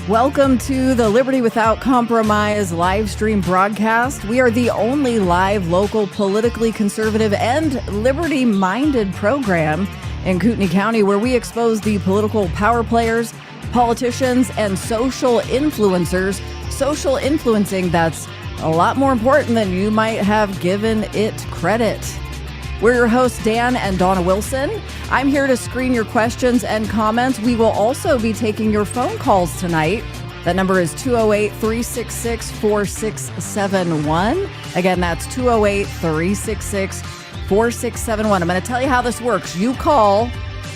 Welcome to the Liberty Without Compromise live stream broadcast. We are the only live, local, politically conservative, and liberty-minded program in Kootenai County where we expose the political power players, politicians, and social influencers. Social influencing that's a lot more important than you might have given it credit. We're your hosts, Dan and Dawna Wilson. I'm here to screen your questions and comments. We will also be taking your phone calls tonight. That number is 208-366-4671. Again, that's 208-366-4671. I'm going to tell you how this works. You call.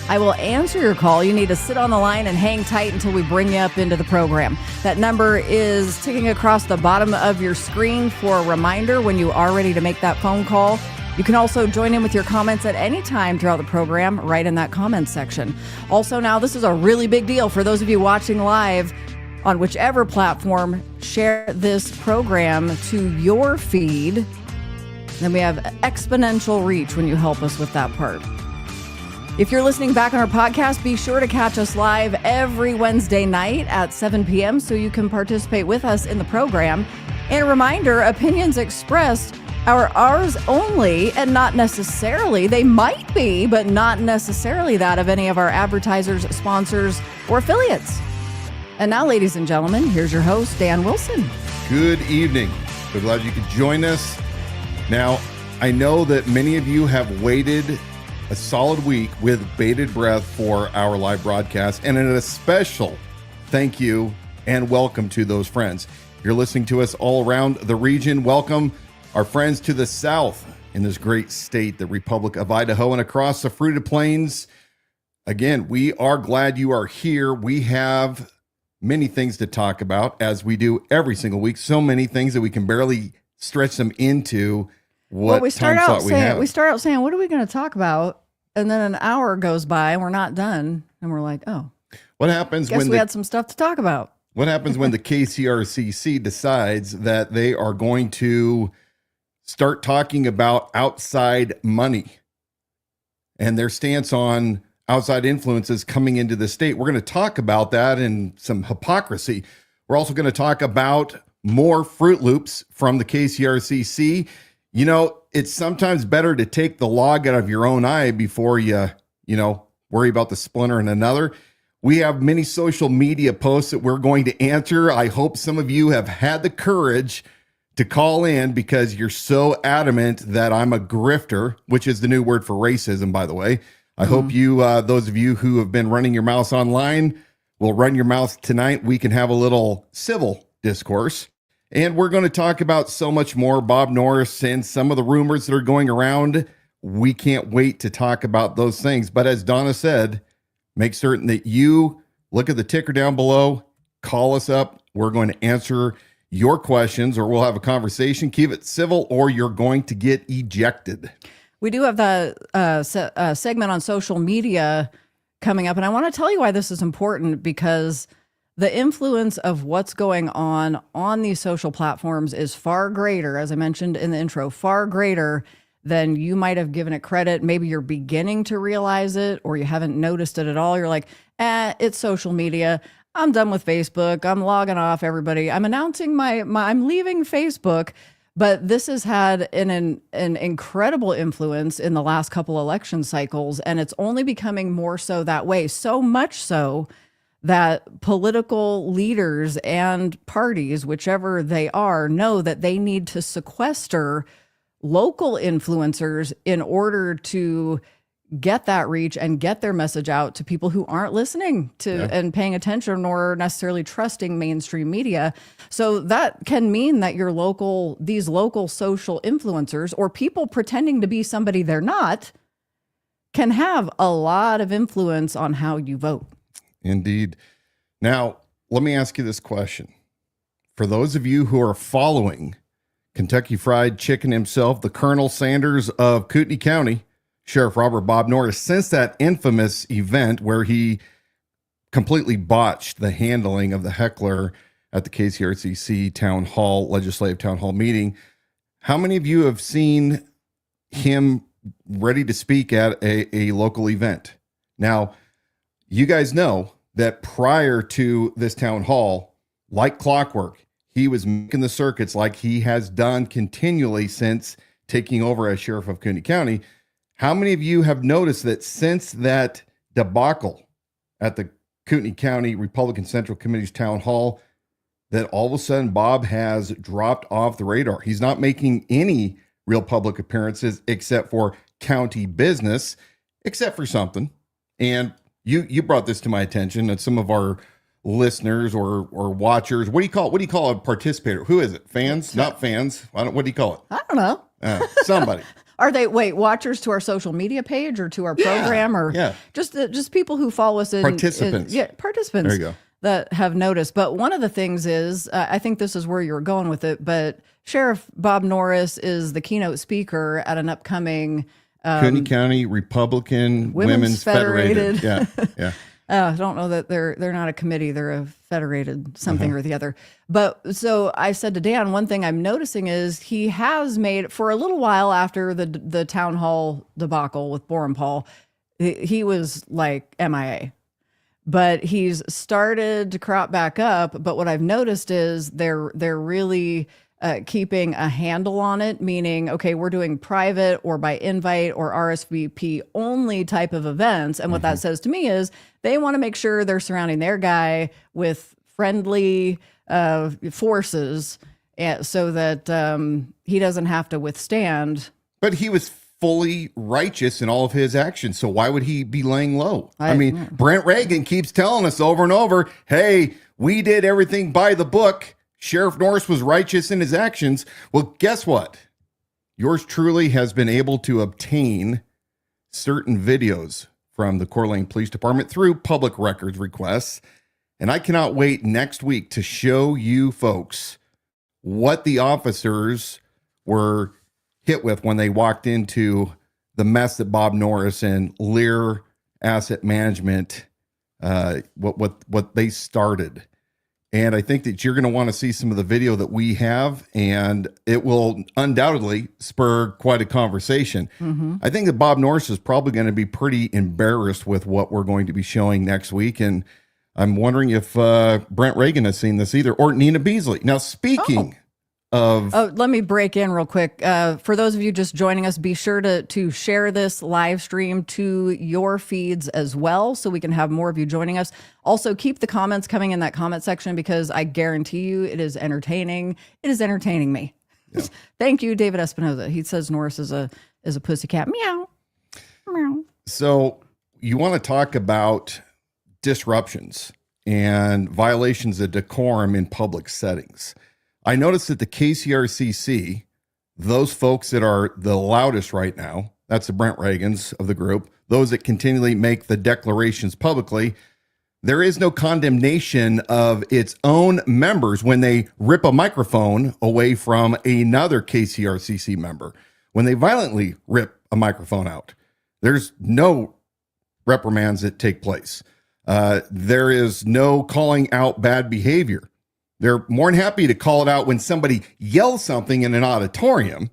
I will answer your call. You need to sit on the line and hang tight until we bring you up into the program. That number is ticking across the bottom of your screen for a reminder when you are ready to make that phone call. You can also join in with your comments at any time throughout the program, right in that comments section. Also, now this is a really big deal for those of you watching live on whichever platform. Share this program to your feed. Then we have exponential reach when you help us with that part. If you're listening back on our podcast, be sure to catch us live every Wednesday night at 7 p.m. so you can participate with us in the program. And a reminder, opinions expressed are ours only and not necessarily, they might be, but not necessarily that of any of our advertisers, sponsors, or affiliates. And now, ladies and gentlemen, here's your host, Dan Wilson. Good evening. We're glad you could join us. Now, I know that many of you have waited a solid week with bated breath for our live broadcast, and a special thank you and welcome to those friends. If you're listening to us all around the region, welcome. Our friends to the south in this great state, the Republic of Idaho, and across the fruited plains. Again, we are glad you are here. We have many things to talk about, as we do every single week. So many things that we can barely stretch them into what time slot we have. We start out saying, what are we going to talk about? And then an hour goes by and we're not done. And we're like, oh, what happens when we had some stuff to talk about? What happens when the KCRCC decides that they are going to start talking about outside money and their stance on outside influences coming into the state? We're going to talk about that and some hypocrisy. We're also going to talk about more Fruit Loops from the KCRCC. You know, it's sometimes better to take the log out of your own eye before you worry about the splinter in another. We have many social media posts that we're going to answer. I hope some of you have had the courage to call in because you're so adamant that I'm a grifter, which is the new word for racism, by the way. I hope you, those of you who have been running your mouths online, will run your mouths tonight. We can have a little civil discourse. And we're going to talk about so much more. Bob Norris and some of the rumors that are going around. We can't wait to talk about those things. But as Dawna said, make certain that you look at the ticker down below, call us up. We're going to answer your questions, or we'll have a conversation. Keep it civil, or you're going to get ejected. We do have the segment on social media coming up, and I want to tell you why this is important, because the influence of what's going on these social platforms is far greater, as I mentioned in the intro, far greater than you might have given it credit. Maybe you're beginning to realize it, or you haven't noticed it at all. You're like, it's social media. I'm done with Facebook. I'm logging off, everybody. I'm announcing I'm leaving Facebook. But this has had an incredible influence in the last couple election cycles, and it's only becoming more so that way. So much so that political leaders and parties, whichever they are, know that they need to sequester local influencers in order to get that reach and get their message out to people who aren't listening to and paying attention or necessarily trusting mainstream media. So that can mean that these local social influencers, or people pretending to be somebody they're not, can have a lot of influence on how you vote. Indeed. Now, let me ask you this question. For those of you who are following Kentucky Fried Chicken himself, the Colonel Sanders of Kootenai County, Sheriff Robert Bob Norris, since that infamous event where he completely botched the handling of the heckler at the KCRCC legislative town hall meeting, how many of you have seen him ready to speak at a local event? Now, you guys know that prior to this town hall, like clockwork, he was making the circuits like he has done continually since taking over as sheriff of Kootenai County. How many of you have noticed that since that debacle at the Kootenai County Republican Central Committee's town hall, that all of a sudden Bob has dropped off the radar? He's not making any real public appearances except for county business, except for something. And you brought this to my attention, and some of our listeners or watchers, what do you call a participator? Who is it? Fans? Not fans. What do you call it? I don't know. Somebody. Are they watchers to our social media page or to our program, or just people who follow us in participants? Participants. There you go. That have noticed. But one of the things is, I think this is where you're going with it, but Sheriff Bob Norris is the keynote speaker at an upcoming Kootenai County Republican Women's Federated. Yeah. I don't know that they're not a committee; they're a federated something or the other. But so I said to Dan, one thing I'm noticing is he has made, for a little while after the town hall debacle with Borum Paul, he was like MIA. But he's started to crop back up. But what I've noticed is they're really keeping a handle on it, meaning, okay, we're doing private or by invite or RSVP only type of events. And what that says to me is they want to make sure they're surrounding their guy with friendly forces so that he doesn't have to withstand. But he was fully righteous in all of his actions. So why would he be laying low? I mean, Brent Reagan keeps telling us over and over, hey, we did everything by the book. Sheriff Norris was righteous in his actions. Well, guess what? Yours truly has been able to obtain certain videos from the Coeur d'Alene Police Department through public records requests. And I cannot wait next week to show you folks what the officers were hit with when they walked into the mess that Bob Norris and Lear Asset Management, what they started. And I think that you're going to want to see some of the video that we have, and it will undoubtedly spur quite a conversation. I think that Bob Norris is probably going to be pretty embarrassed with what we're going to be showing next week. And I'm wondering if Brent Reagan has seen this either, or Nina Beesley. Now, speaking let me break in real quick. For those of you just joining us, be sure to share this live stream to your feeds as well, so we can have more of you joining us. Also, keep the comments coming in that comment section, because I guarantee you it is entertaining. It is entertaining me. Yeah. Thank you, David Espinoza. He says Norris is a pussycat. Meow. Meow. So you want to talk about disruptions and violations of decorum in public settings. I noticed that the KCRCC, those folks that are the loudest right now, that's the Brent Reagans of the group, those that continually make the declarations publicly, there is no condemnation of its own members when they rip a microphone away from another KCRCC member. When they violently rip a microphone out, there's no reprimands that take place. There is no calling out bad behavior. They're more than happy to call it out when somebody yells something in an auditorium.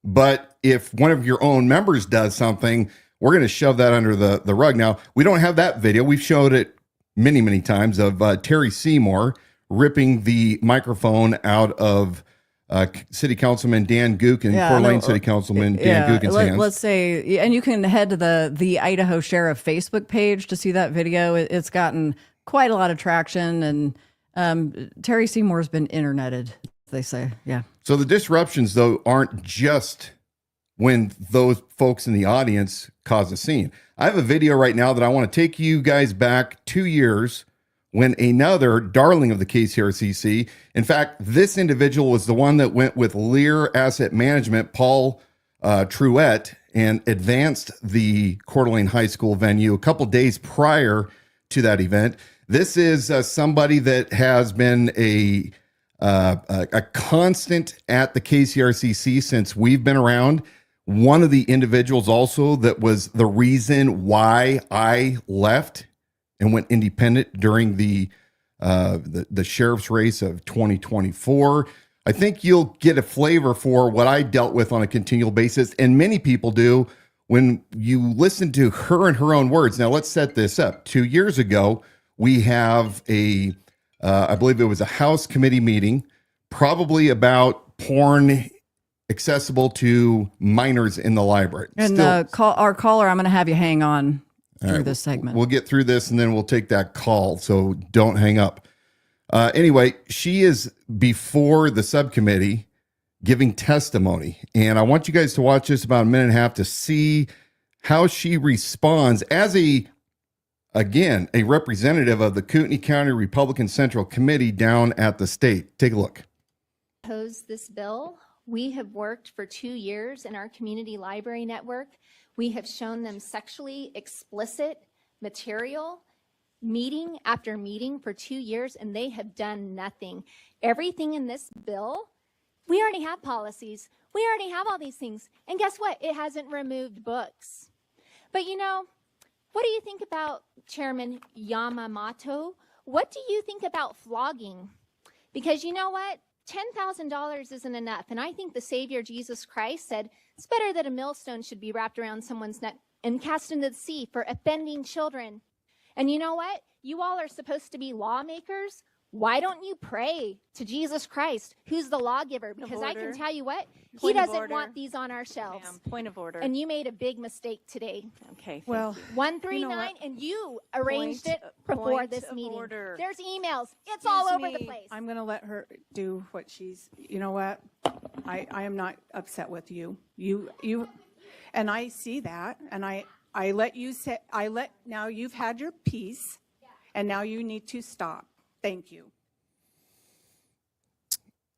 But if one of your own members does something, we're going to shove that under the rug. Now, we don't have that video. We've showed it many, many times of Terry Seymour ripping the microphone out of City Councilman Dan Gookin, Coeur d'Alene City Councilman Dan Gookin's hands. Let's say, and you can head to the Idaho Sheriff Facebook page to see that video. It's gotten quite a lot of traction, and Terry Seymour's been interneted, they say. Yeah. So the disruptions, though, aren't just when those folks in the audience cause a scene. I have a video right now that I want to take you guys back 2 years when another darling of the KCRCC, in fact, this individual was the one that went with Lear Asset Management, Paul Truett, and advanced the Coeur d'Alene High School venue a couple days prior to that event. This is somebody that has been a constant at the KCRCC since we've been around. One of the individuals also that was the reason why I left and went independent during the sheriff's race of 2024. I think you'll get a flavor for what I dealt with on a continual basis, and many people do, when you listen to her and her own words. Now, let's set this up. 2 years ago, we have I believe it was a House committee meeting, probably about porn accessible to minors in the library. And our caller, I'm going to have you hang on through this segment. We'll get through this and then we'll take that call, so don't hang up. Anyway, she is before the subcommittee giving testimony, and I want you guys to watch this about a minute and a half to see how she responds as a representative of the Kootenai County Republican Central Committee down at the state. Take a look. Oppose this bill. We have worked for 2 years in our community library network. We have shown them sexually explicit material meeting after meeting for 2 years, and they have done nothing. Everything in this bill, we already have policies. We already have all these things. And guess what? It hasn't removed books. But you know, what do you think about Chairman Yamamoto? What do you think about flogging? Because you know what? $10,000 isn't enough. And I think the Savior Jesus Christ said it's better that a millstone should be wrapped around someone's neck and cast into the sea for offending children. And you know what? You all are supposed to be lawmakers. Why don't you pray to Jesus Christ, who's the lawgiver? Because I can tell you what, he doesn't want these on our shelves. Point of order. And you made a big mistake today. Okay. Well, 139, and you arranged it before this meeting. Order. There's emails. It's all over the place. I'm going to let her do what she's, you know what? I am not upset with you. You, and I see that, and I let you say, now you've had your piece, and now you need to stop. Thank you.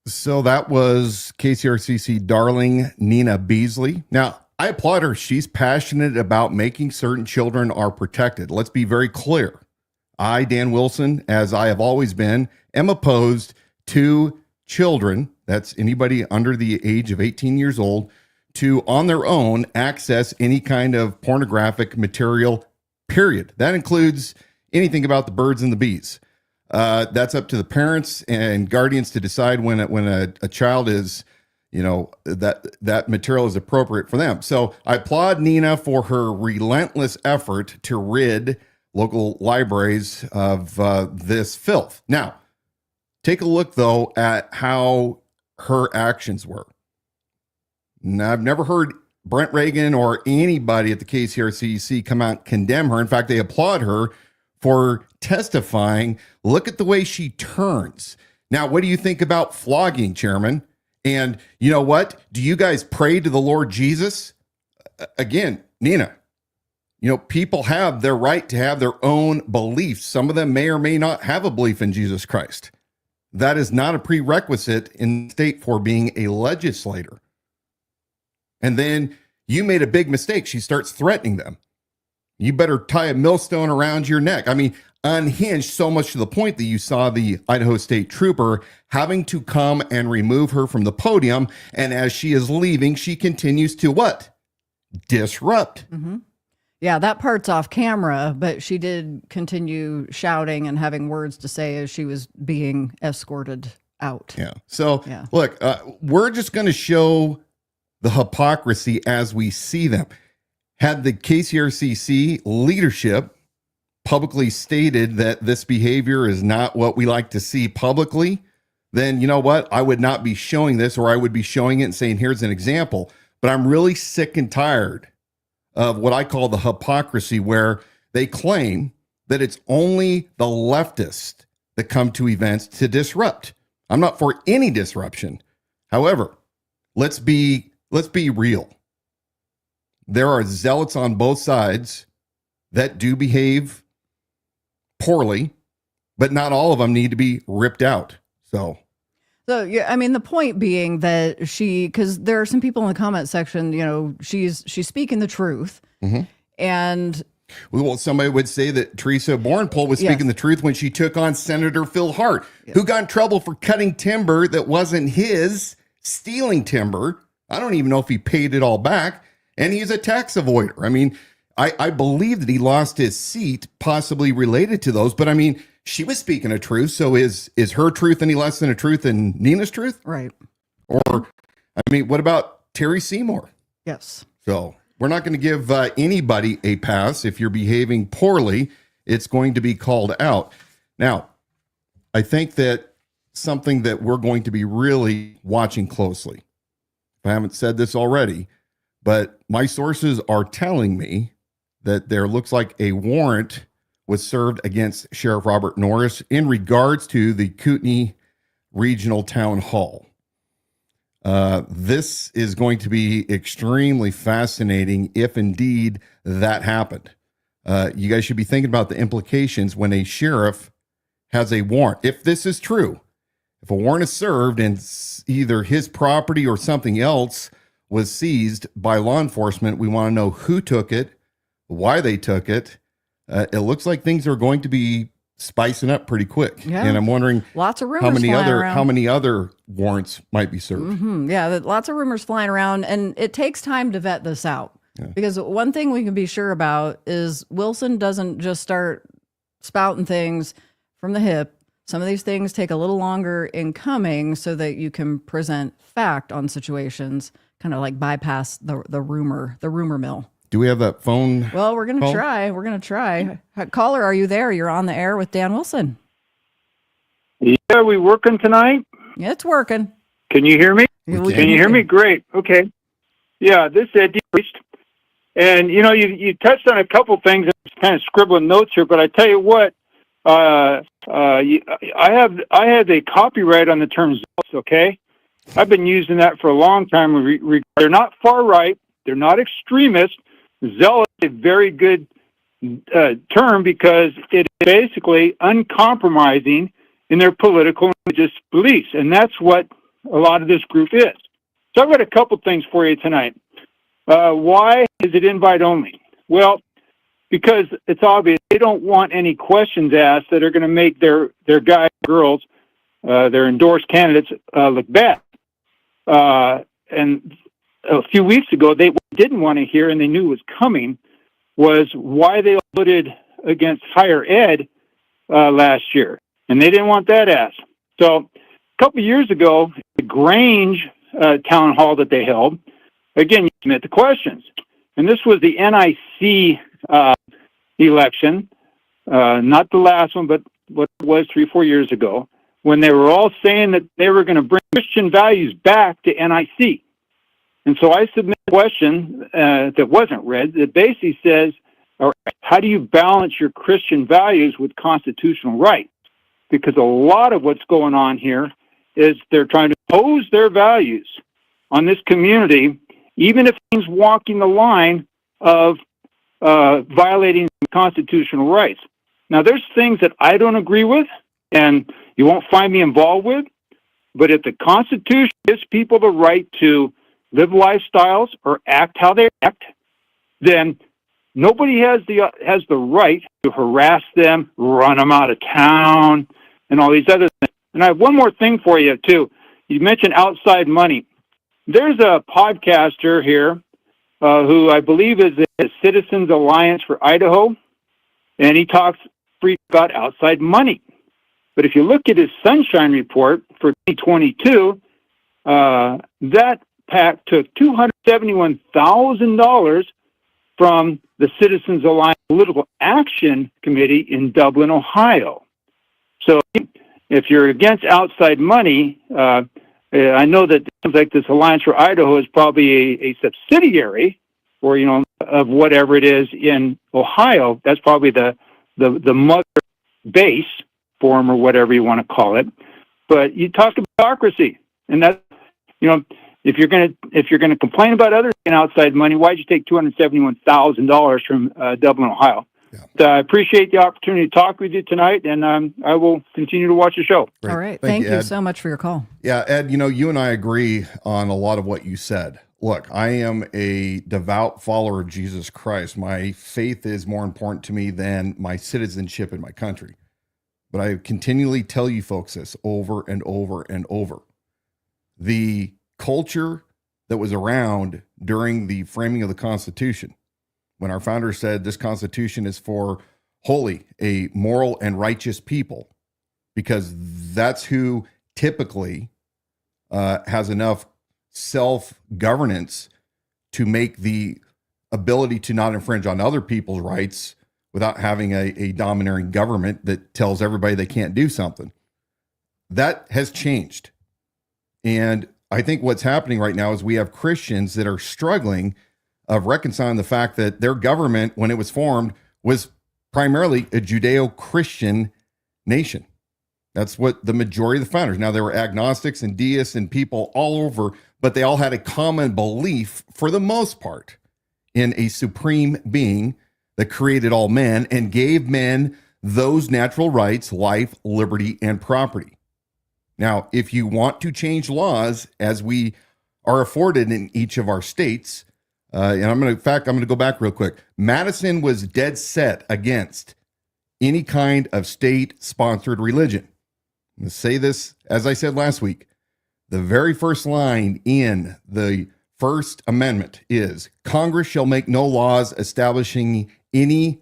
So that was KCRCC darling Nina Beesley. Now, I applaud her. She's passionate about making certain children are protected. Let's be very clear. I, Dan Wilson, as I have always been, am opposed to children, that's anybody under the age of 18 years old, to, on their own, access any kind of pornographic material, period. That includes anything about the birds and the bees. That's up to the parents and guardians to decide when a child is, that material is appropriate for them. So I applaud Nina for her relentless effort to rid local libraries of this filth. Now, take a look, though, at how her actions were. Now, I've never heard Brent Reagan or anybody at the KCRCC come out and condemn her. In fact, they applaud her for testifying. Look at the way she turns. Now, what do you think about flogging, Chairman? And you know what? Do you guys pray to the Lord Jesus? Again, Nina, people have their right to have their own beliefs. Some of them may or may not have a belief in Jesus Christ. That is not a prerequisite in the state for being a legislator. And then you made a big mistake. She starts threatening them. You better tie a millstone around your neck. I mean, unhinged so much to the point that you saw the Idaho State Trooper having to come and remove her from the podium. And as she is leaving, she continues to what? Disrupt. Mm-hmm. Yeah, that part's off camera, but she did continue shouting and having words to say as she was being escorted out. Yeah. So, look, we're just going to show the hypocrisy as we see them. Had the KCRCC leadership publicly stated that this behavior is not what we like to see publicly, then you know what? I would not be showing this, or I would be showing it and saying, here's an example. But I'm really sick and tired of what I call the hypocrisy, where they claim that it's only the leftists that come to events to disrupt. I'm not for any disruption. However, let's be real. There are zealots on both sides that do behave poorly, but not all of them need to be ripped out. So yeah, I mean, the point being that because there are some people in the comment section, she's speaking the truth. Mm-hmm. And well, somebody would say that Teresa Bornpole was speaking the truth when she took on Senator Phil Hart, who got in trouble for cutting timber that wasn't his, stealing timber. I don't even know if he paid it all back. And he's a tax avoider. I mean, I believe that he lost his seat, possibly related to those. But I mean, she was speaking a truth. So is her truth any less than a truth than Nina's truth? Right. Or, I mean, what about Terry Seymour? Yes. So we're not going to give anybody a pass if you're behaving poorly. it's going to be called out. Now, I think that something that we're going to be really watching closely, if I haven't said this already, but my sources are telling me that there looks like a warrant was served against Sheriff Robert Norris in regards to the Kootenai Regional Town Hall. This is going to be extremely fascinating if indeed that happened. You guys should be thinking about the implications when a sheriff has a warrant. If this is true, if a warrant is served and either his property or something else was seized by law enforcement, we want to know who took it, why they took it. It looks like things are going to be spicing up pretty quick. Yeah. And I'm wondering Lots of rumors how many flying other around. warrants might be served. Yeah, lots of rumors flying around, and it takes time to vet this out. Because one thing we can be sure about is Wilson doesn't just start spouting things from the hip. Some of these things take a little longer in coming so that you can present fact on situations, kind of like bypass the rumor mill. Do we have that phone? Well, we're going to call? try. We're going to try. Caller, are you there? You're on the air with Dan Wilson. Yeah, are we working tonight? Yeah, it's working. Can you hear me? We Can you hear me? Great. Okay. Yeah, this is Ed Depriest. And, you touched on a couple things. I'm kind of scribbling notes here, but I tell you what, I have a copyright on the term zealots, okay? I've been using that for a long time. They're not far right. They're not extremists. Zealot is a very good term because it is basically uncompromising in their political and religious beliefs, and that's what a lot of this group is. So I've got a couple things for you tonight. Why is it invite only? Well, because it's obvious they don't want any questions asked that are going to make their guys, girls, their endorsed candidates look bad. And a few weeks ago, they didn't want to hear, and they knew it was coming, was why they voted against higher ed last year. And they didn't want that asked. So a couple of years ago, the Grange town hall that they held, again, you submit the questions. And this was the NIC election, not the last one, but what it was 3-4 years ago, when they were all saying that they were going to bring Christian values back to NIC. And so I submit a question that wasn't read that basically says, all right, how do you balance your Christian values with constitutional rights? Because a lot of what's going on here is they're trying to impose their values on this community, even if it's walking the line of violating constitutional rights. Now, there's things that I don't agree with, and you won't find me involved with, but if the Constitution gives people the right to live lifestyles or act how they act, then nobody has the right to harass them, run them out of town, and all these other things. And I have one more thing for you, too. You mentioned outside money. There's a podcaster here who I believe is the Citizens Alliance for Idaho, and he talks free about outside money. But if you look at his Sunshine Report for 2022, that PAC took $271,000 from the Citizens Alliance Political Action Committee in Dublin, Ohio. So if you're against outside money, I know that things like this Alliance for Idaho is probably a subsidiary, or of whatever it is in Ohio. That's probably the mother base form, or whatever you want to call it. But you talk about hypocrisy, and that if you're gonna complain about others getting outside money, why'd you take $271,000 from Dublin, Ohio? Yeah. I appreciate the opportunity to talk with you tonight, and I will continue to watch the show. Great. All right. Thank you Ed. so much for your call. Yeah, Ed, you and I agree on a lot of what you said. Look, I am a devout follower of Jesus Christ. My faith is more important to me than my citizenship in my country. But I continually tell you folks this over and over and over. The culture that was around during the framing of the Constitution, when our founder said this Constitution is for holy, a moral and righteous people, because that's who typically has enough self-governance to make the ability to not infringe on other people's rights without having a domineering government that tells everybody they can't do something. That has changed. And I think what's happening right now is we have Christians that are struggling of reconciling the fact that their government, when it was formed, was primarily a Judeo-Christian nation. That's what the majority of the founders. Now, there were agnostics and deists and people all over, but they all had a common belief, for the most part, in a supreme being that created all men and gave men those natural rights, life, liberty, and property. Now, if you want to change laws as we are afforded in each of our states, and I'm going to go back real quick. Madison was dead set against any kind of state-sponsored religion. I'm going to say this, as I said last week, the very first line in the First Amendment is, Congress shall make no laws establishing any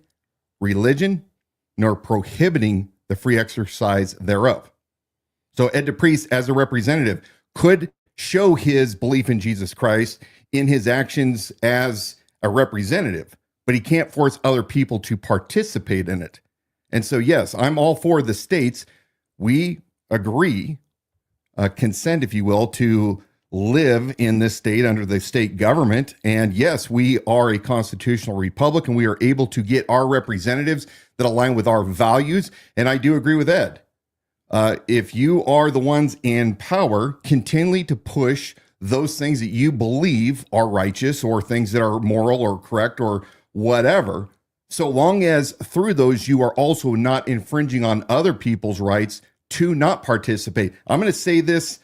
religion nor prohibiting the free exercise thereof. So Ed Depriest, as a representative, could show his belief in Jesus Christ in his actions as a representative, but he can't force other people to participate in it. And so, yes, I'm all for the states. We agree, consent, if you will, to live in this state under the state government. And yes, we are a constitutional republic, and we are able to get our representatives that align with our values. And I do agree with Ed. If you are the ones in power, continually to push those things that you believe are righteous or things that are moral or correct or whatever, so long as through those you are also not infringing on other people's rights to not participate. I'm going to say this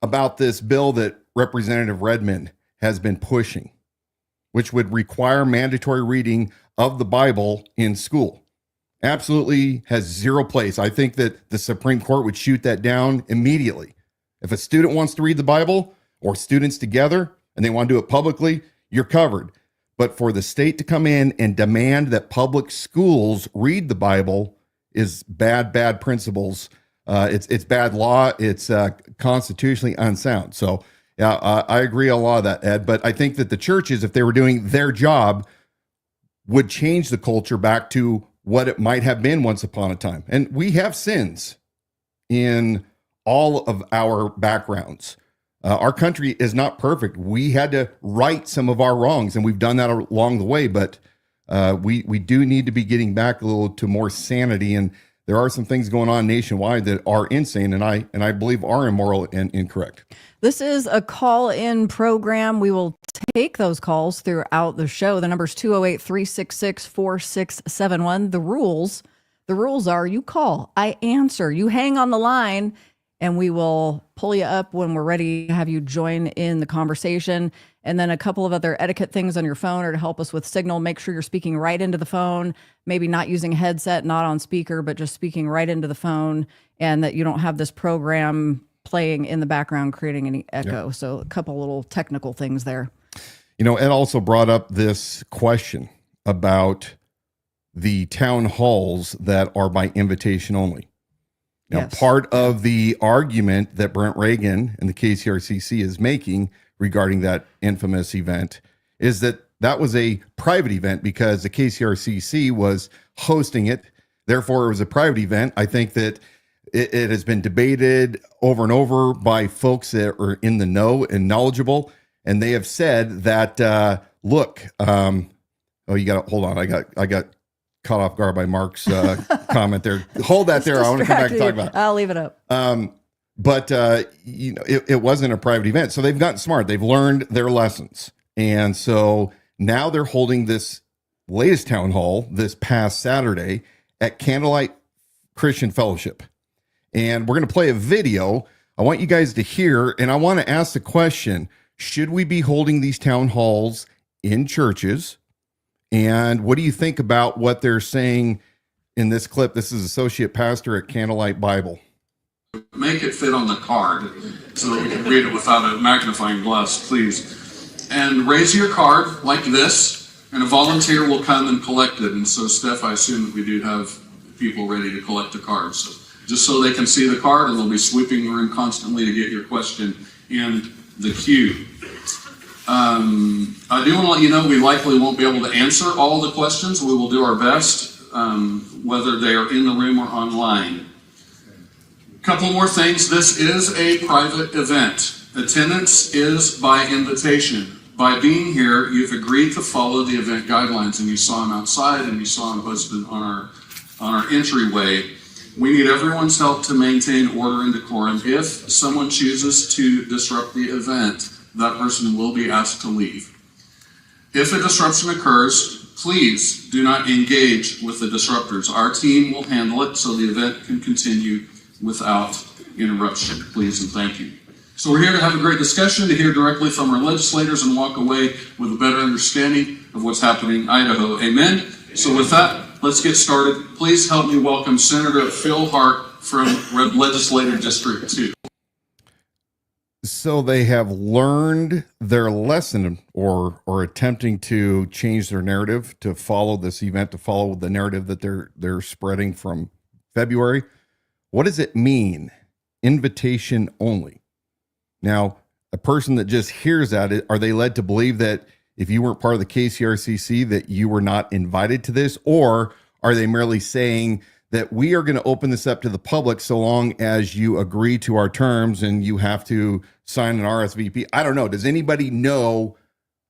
about this bill that Representative Redmond has been pushing, which would require mandatory reading of the Bible in school. Absolutely has zero place. I think that the Supreme Court would shoot that down immediately. If a student wants to read the Bible, or students together, and they want to do it publicly, you're covered. But for the state to come in and demand that public schools read the Bible is bad principles. It's bad law. It's constitutionally unsound. So yeah, I agree on a lot of that, Ed. But I think that the churches, if they were doing their job, would change the culture back to what it might have been once upon a time. And we have sins in all of our backgrounds. Our country is not perfect. We had to right some of our wrongs, and we've done that along the way. But we do need to be getting back a little to more sanity. And there are some things going on nationwide that are insane, and I believe are immoral and incorrect. This is a call-in program. We will take those calls throughout the show. The number's 208-366-4671. The rules are: you call, I answer, you hang on the line, and we will pull you up when we're ready to have you join in the conversation. And then a couple of other etiquette things on your phone or to help us with signal. Make sure you're speaking right into the phone, maybe not using a headset, not on speaker, but just speaking right into the phone, and that you don't have this program playing in the background, creating any echo. Yep. So a couple little technical things there. You know, Ed also brought up this question about the town halls that are by invitation only. Now, yes. Part of the argument that Brent Reagan and the KCRCC is making regarding that infamous event is that that was a private event because the KCRCC was hosting it. Therefore, it was a private event. I think that it has been debated over and over by folks that are in the know and knowledgeable. And they have said that, look, you got to hold on. I got caught off guard by Mark's comment there. Hold that there. I want to come back and talk about it. I'll leave it up. But it wasn't a private event. So they've gotten smart. They've learned their lessons. And so now they're holding this latest town hall this past Saturday at Candlelight Christian Fellowship. And we're going to play a video. I want you guys to hear, and I want to ask the question, should we be holding these town halls in churches? And what do you think about what they're saying in this clip? This is Associate Pastor at Candlelight Bible. Make it fit on the card so that we can read it without a magnifying glass, please. And raise your card like this, and a volunteer will come and collect it. And so, Steph, I assume that we do have people ready to collect the cards. So just so they can see the card, and they'll be sweeping the room constantly to get your question in the queue. I do want to let you know we likely won't be able to answer all the questions. We will do our best, whether they are in the room or online. Couple more things. This is a private event. Attendance is by invitation. By being here, you've agreed to follow the event guidelines, and you saw them outside, and you saw them posted on our entryway. We need everyone's help to maintain order and decorum. If someone chooses to disrupt the event, that person will be asked to leave. If a disruption occurs, please do not engage with the disruptors. Our team will handle it so the event can continue without interruption. Please and thank you. So we're here to have a great discussion, to hear directly from our legislators and walk away with a better understanding of what's happening in Idaho. Amen? So with that, let's get started. Please help me welcome Senator Phil Hart from Legislative District 2. So they have learned their lesson, or attempting to change their narrative to follow this event, to follow the narrative that they're spreading from February. What does it mean? Invitation only. Now, a person that just hears that, are they led to believe that if you weren't part of the KCRCC that you were not invited to this? Or are they merely saying that we are going to open this up to the public so long as you agree to our terms and you have to sign an RSVP? I don't know. Does anybody know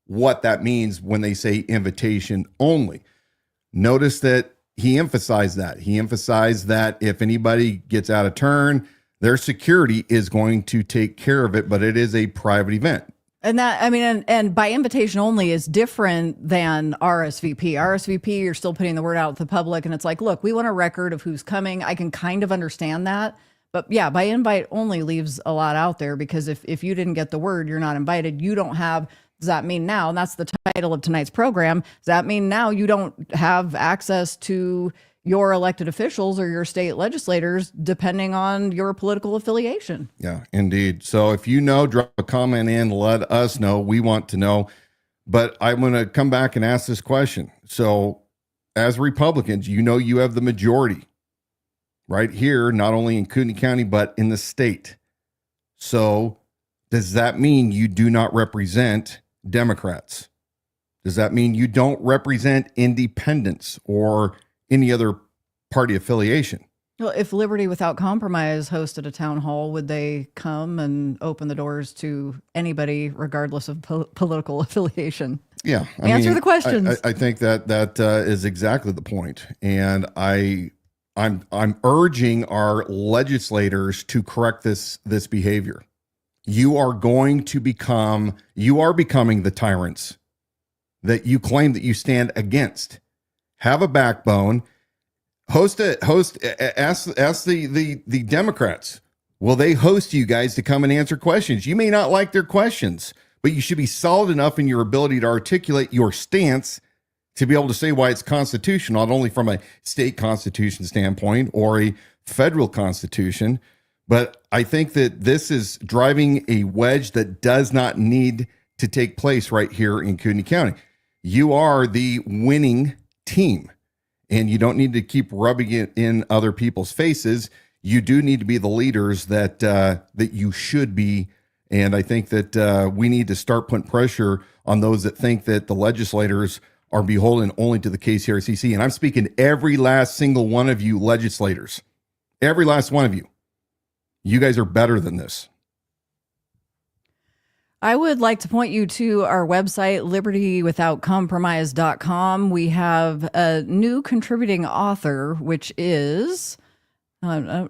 what that means when they say invitation only? Notice that he emphasized that. He emphasized that if anybody gets out of turn, their security is going to take care of it, but it is a private event. And that, I mean, and by invitation only is different than RSVP. RSVP, you're still putting the word out to the public, and it's like, look, we want a record of who's coming. I can kind of understand that. But yeah, by invite only leaves a lot out there, because if you didn't get the word, you're not invited. You don't have, does that mean now, and that's the title of tonight's program, does that mean now you don't have access to your elected officials or your state legislators, depending on your political affiliation? Yeah, indeed. So if you know, drop a comment in, let us know. We want to know. But I'm going to come back and ask this question. So as Republicans, you know you have the majority right here, not only in Kootenai County, but in the state. So does that mean you do not represent Democrats? Does that mean you don't represent independents or any other party affiliation? Well, if Liberty Without Compromise hosted a town hall, would they come and open the doors to anybody, regardless of political affiliation? Yeah. Answer the questions. I think that is exactly the point. And I'm urging our legislators to correct this behavior. You are becoming the tyrants that you claim that you stand against. Have a backbone. Ask the Democrats. Will they host you guys to come and answer questions? You may not like their questions, but you should be solid enough in your ability to articulate your stance to be able to say why it's constitutional, not only from a state constitution standpoint or a federal constitution, but I think that this is driving a wedge that does not need to take place right here in Kootenai County. You are the winning team, and you don't need to keep rubbing it in other people's faces. You do need to be the leaders that you should be. And I think that we need to start putting pressure on those that think that the legislators are beholden only to the KCRCC. And I'm speaking every last single one of you legislators, every last one of you. You guys are better than this. I would like to point you to our website, libertywithoutcompromise.com. We have a new contributing author, which is, things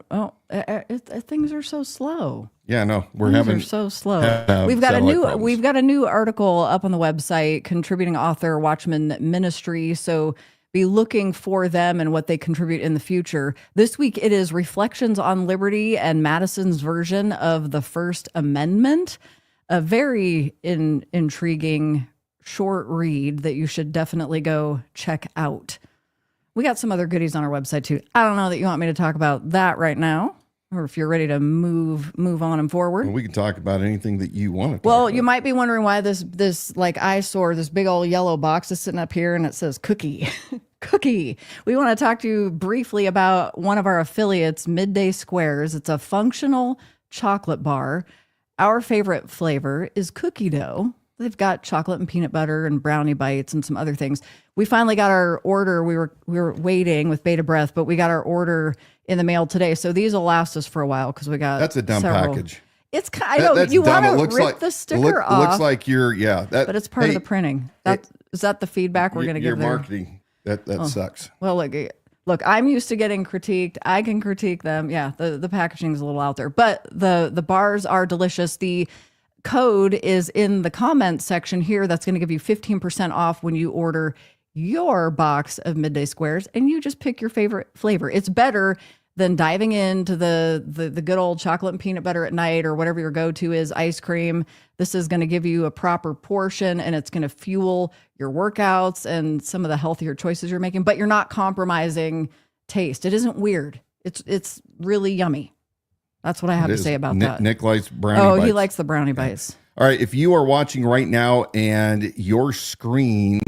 are so slow. Yeah, no, Things are so slow. We've got a new article up on the website, contributing author Watchmen Ministry. So be looking for them and what they contribute in the future. This week it is Reflections on Liberty and Madison's version of the First Amendment. A very intriguing short read that you should definitely go check out. We got some other goodies on our website too. I don't know that you want me to talk about that right now, or if you're ready to move on and forward. Well, we can talk about anything that you want to talk Well, about. you might be wondering why this like eyesore, this big old yellow box is sitting up here and it says cookie. Cookie. We want to talk to you briefly about one of our affiliates, Midday Squares. It's a functional chocolate bar. Our favorite flavor is cookie dough. They've got chocolate and peanut butter and brownie bites and some other things. We finally got our order. We were waiting with bated breath, but we got our order in the mail today. So these will last us for a while because we got That's a dumb several. package. It's I know That's you dumb. want It to looks rip like the sticker off. Looks like but it's part of the printing. Is that the feedback we're going to your give there? marketing. That sucks. Well, look, I'm used to getting critiqued. I can critique them. Yeah, the packaging is a little out there, but the bars are delicious. The code is in the comments section here. That's going to give you 15% off when you order your box of Midday Squares, and you just pick your favorite flavor. It's better than diving into the good old chocolate and peanut butter at night or whatever your go-to is, ice cream. This is going to give you a proper portion, and it's going to fuel your workouts and some of the healthier choices you're making, but you're not compromising taste. It isn't weird. It's really yummy. That's what I have to say about that. Nick likes brownie bites. He likes the brownie bites. All right, if you are watching right now and your screen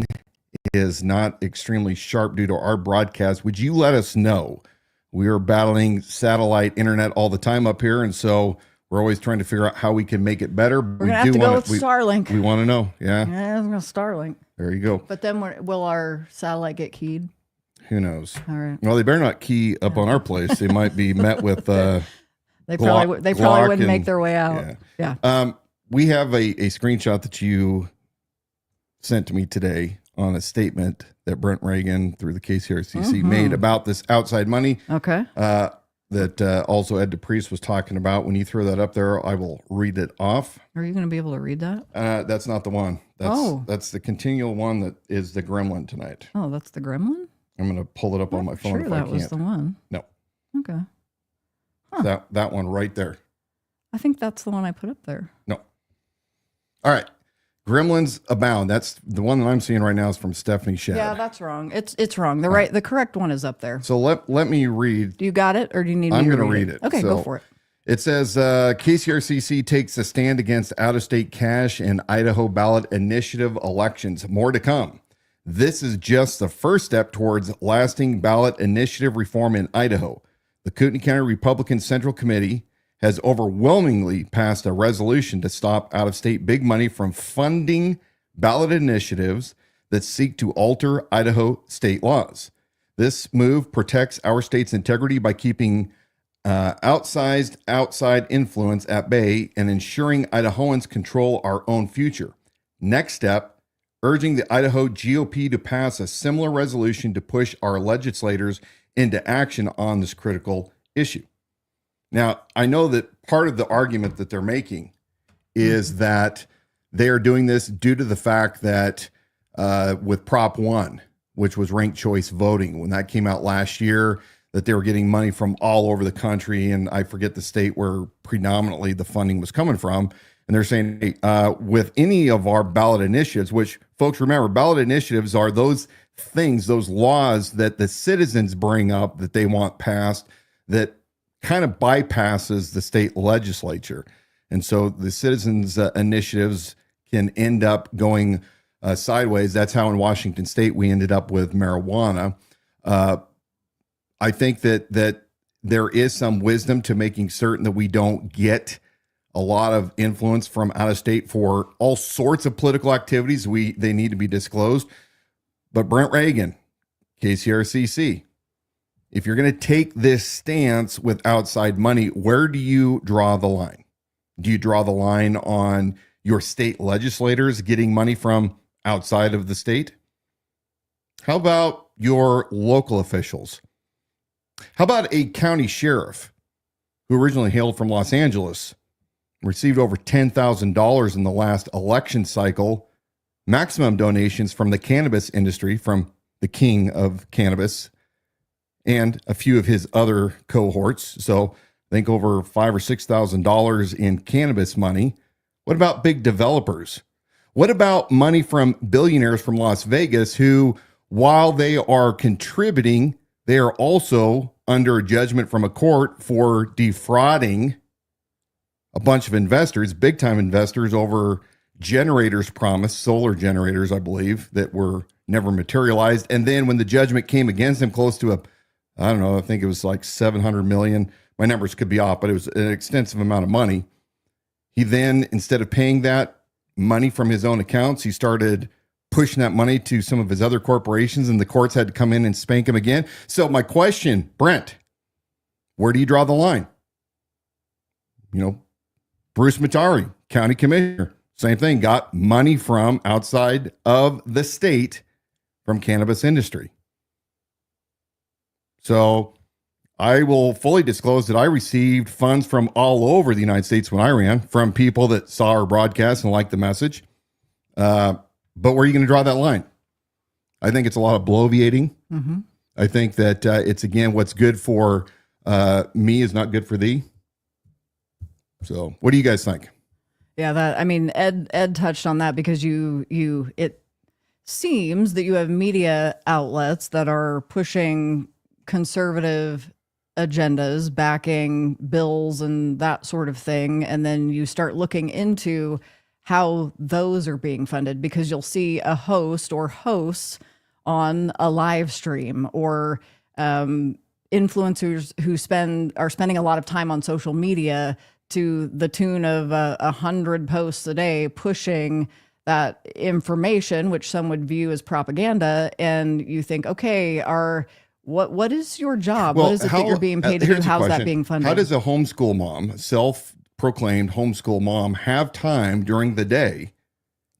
is not extremely sharp due to our broadcast, would you let us know? We are battling satellite internet all the time up here, and so we're always trying to figure out how we can make it better. We're going to have to go with Starlink. We want to know, yeah. Yeah, I'm going to Starlink. There you go. But then will our satellite get keyed? Who knows? All right. Well, they better not key up on our place. They might be met with... They probably wouldn't make their way out. Yeah. We have a screenshot that you sent to me today on a statement that Brent Reagan through the KCRCC made about this outside money. Okay. That also Ed Depriest was talking about. When you throw that up there, I will read it off. Are you going to be able to read that? That's not the one. That's the continual one that is the gremlin tonight. Oh, that's the gremlin? I'm going to pull it up on my phone if I can't. That was the one. No. Okay. Huh. That one right there. I think that's the one I put up there. No. All right. Gremlins abound. That's the one that I'm seeing right now is from Stephanie Shad. Yeah, that's wrong. It's wrong. The correct one is up there. So let me read. Do you got it, or do you need me to read it? I'm going to read it. Okay, go for it. It says KCRCC takes a stand against out-of-state cash in Idaho Ballot Initiative elections. More to come. This is just the first step towards lasting ballot initiative reform in Idaho. The Kootenai County Republican Central Committee has overwhelmingly passed a resolution to stop out-of-state big money from funding ballot initiatives that seek to alter Idaho state laws. This move protects our state's integrity by keeping outsized outside influence at bay and ensuring Idahoans control our own future. Next step, urging the Idaho GOP to pass a similar resolution to push our legislators into action on this critical issue. Now, I know that part of the argument that they're making is that they are doing this due to the fact that with Prop 1, which was ranked choice voting, when that came out last year, that they were getting money from all over the country, and I forget the state where predominantly the funding was coming from. And they're saying, hey, with any of our ballot initiatives, which folks remember, ballot initiatives are those things, those laws that the citizens bring up that they want passed that kind of bypasses the state legislature. And so the citizens' initiatives can end up going sideways. That's how in Washington State we ended up with marijuana. I think that there is some wisdom to making certain that we don't get a lot of influence from out of state for all sorts of political activities. They need to be disclosed. But Brent Reagan, KCRCC, if you're going to take this stance with outside money, where do you draw the line? Do you draw the line on your state legislators getting money from outside of the state? How about your local officials? How about a county sheriff who originally hailed from Los Angeles, received over $10,000 in the last election cycle, maximum donations from the cannabis industry, from the king of cannabis, and a few of his other cohorts. So I think over $5,000 or $6,000 in cannabis money. What about big developers? What about money from billionaires from Las Vegas who, while they are contributing, they are also under judgment from a court for defrauding a bunch of investors, big time investors, over generators promised, solar generators, I believe, that were never materialized. And then when the judgment came against him, close to I think it was like 700 million. My numbers could be off, but it was an extensive amount of money. He then, instead of paying that, money from his own accounts. He started pushing that money to some of his other corporations, and the courts had to come in and spank him again. So my question, Brent, where do you draw the line? You know, Bruce Matari, county commissioner, same thing, got money from outside of the state from cannabis industry. So I will fully disclose that I received funds from all over the United States when I ran, from people that saw our broadcast and liked the message. But where are you going to draw that line? I think it's a lot of bloviating. Mm-hmm. I think that it's, again, what's good for me is not good for thee. So what do you guys think? Yeah, Ed touched on that, because it seems that you have media outlets that are pushing conservative agendas, backing bills and that sort of thing. And then you start looking into how those are being funded, because you'll see a host or hosts on a live stream, or influencers who are spending a lot of time on social media to the tune of 100 posts a day, pushing that information, which some would view as propaganda. And you think, okay, what is your job? What is it that you're being paid to do? How's that being funded? How does a homeschool mom, self-proclaimed homeschool mom, have time during the day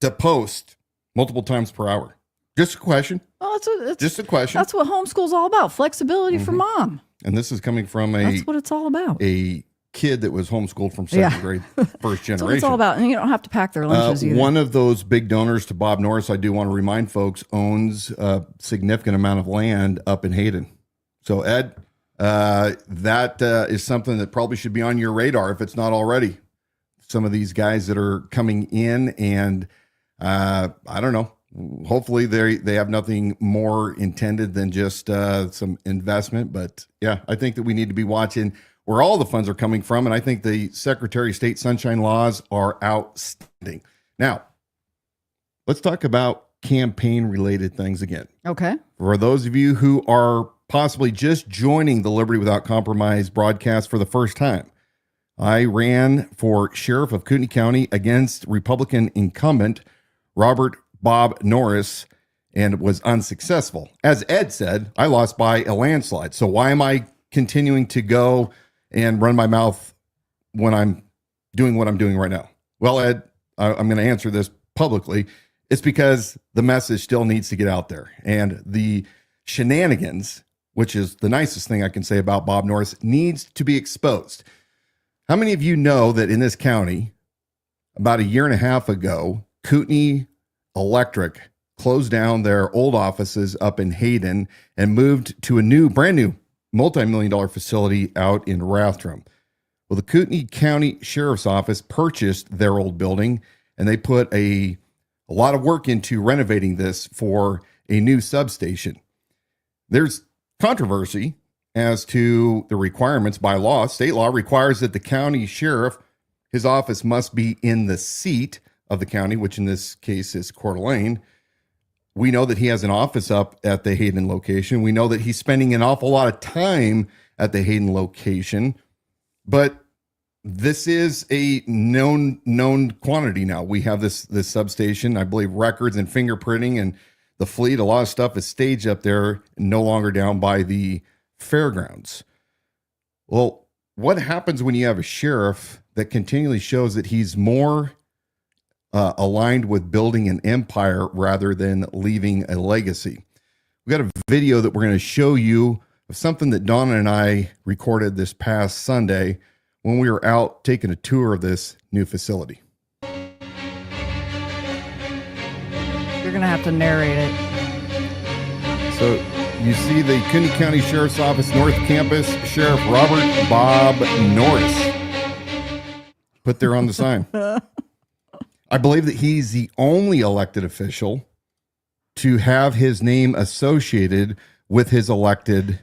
to post multiple times per hour? Just a question. Well, just a question. That's what homeschool's all about. Flexibility for mom. And this is coming from that's what it's all about. A kid that was homeschooled from second grade, first generation. That's what it's all about. And you don't have to pack their lunches either. One of those big donors to Bob Norris, I do want to remind folks, owns a significant amount of land up in Hayden. So Ed, that is something that probably should be on your radar if it's not already. Some of these guys that are coming in, and I don't know, hopefully they have nothing more intended than just some investment. But yeah, I think that we need to be watching where all the funds are coming from. And I think the Secretary of State sunshine laws are outstanding. Now, let's talk about campaign related things again. Okay. For those of you who are possibly just joining the Liberty Without Compromise broadcast for the first time, I ran for sheriff of Kootenai County against Republican incumbent Robert Bob Norris, and was unsuccessful. As Ed said, I lost by a landslide. So why am I continuing to go and run my mouth when I'm doing what I'm doing right now? Well, Ed, I'm going to answer this publicly. It's because the message still needs to get out there. And the shenanigans, which is the nicest thing I can say about Bob Norris, needs to be exposed. How many of you know that in this county, about a year and a half ago, Kootenai Electric closed down their old offices up in Hayden and moved to a brand new multi-million-dollar facility out in Rathdrum? Well, the Kootenai County Sheriff's Office purchased their old building, and they put a lot of work into renovating this for a new substation. There's controversy as to the requirements by law. State law requires that the county sheriff, his office must be in the seat of the county, which in this case is Coeur d'Alene. We know that he has an office up at the Hayden location. We know that he's spending an awful lot of time at the Hayden location, but this is a known quantity now. We have this substation, I believe records and fingerprinting and the fleet, a lot of stuff is staged up there, no longer down by the fairgrounds. Well, what happens when you have a sheriff that continually shows that he's more aligned with building an empire rather than leaving a legacy? We got a video that we're going to show you of something that Dawna and I recorded this past Sunday when we were out taking a tour of this new facility. You're going to have to narrate it. So you see the Kootenai County Sheriff's Office North Campus, Sheriff Robert Bob Norris put there on the sign. I believe that he's the only elected official to have his name associated with his elected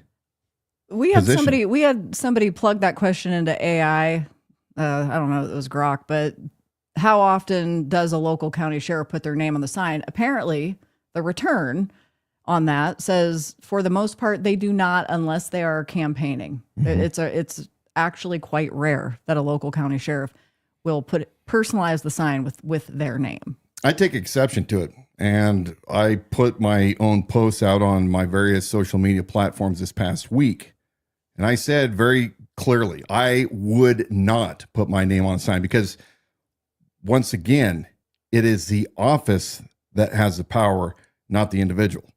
position. We had somebody plug that question into AI. I don't know if it was Grok, but how often does a local county sheriff put their name on the sign? Apparently, the return on that says, for the most part, they do not, unless they are campaigning. Mm-hmm. It's actually quite rare that a local county sheriff will put personalize the sign with their name. I take exception to it. And I put my own posts out on my various social media platforms this past week. And I said very clearly, I would not put my name on a sign because, once again, it is the office that has the power, not the individual.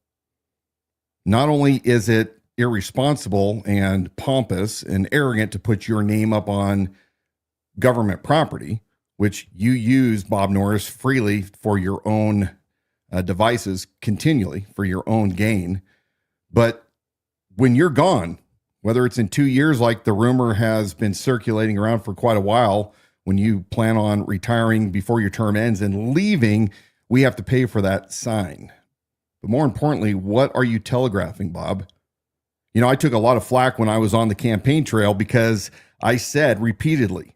Not only is it irresponsible and pompous and arrogant to put your name up on government property, which you use, Bob Norris, freely for your own devices continually for your own gain. But when you're gone, whether it's in 2 years, like the rumor has been circulating around for quite a while, when you plan on retiring before your term ends and leaving, we have to pay for that sign. But more importantly, what are you telegraphing, Bob? You know, I took a lot of flack when I was on the campaign trail because I said repeatedly,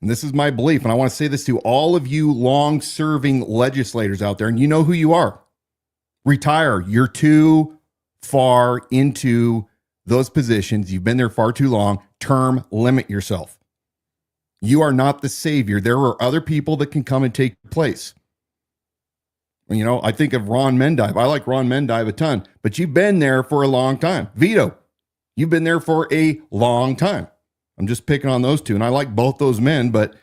and this is my belief, and I want to say this to all of you long-serving legislators out there, and you know who you are. Retire. You're too far into those positions. You've been there far too long. Term limit yourself. You are not the savior. There are other people that can come and take your place. You know, I think of Ron Mendive. I like Ron Mendive a ton, but you've been there for a long time. Vito, you've been there for a long time. I'm just picking on those two, and I like both those men, but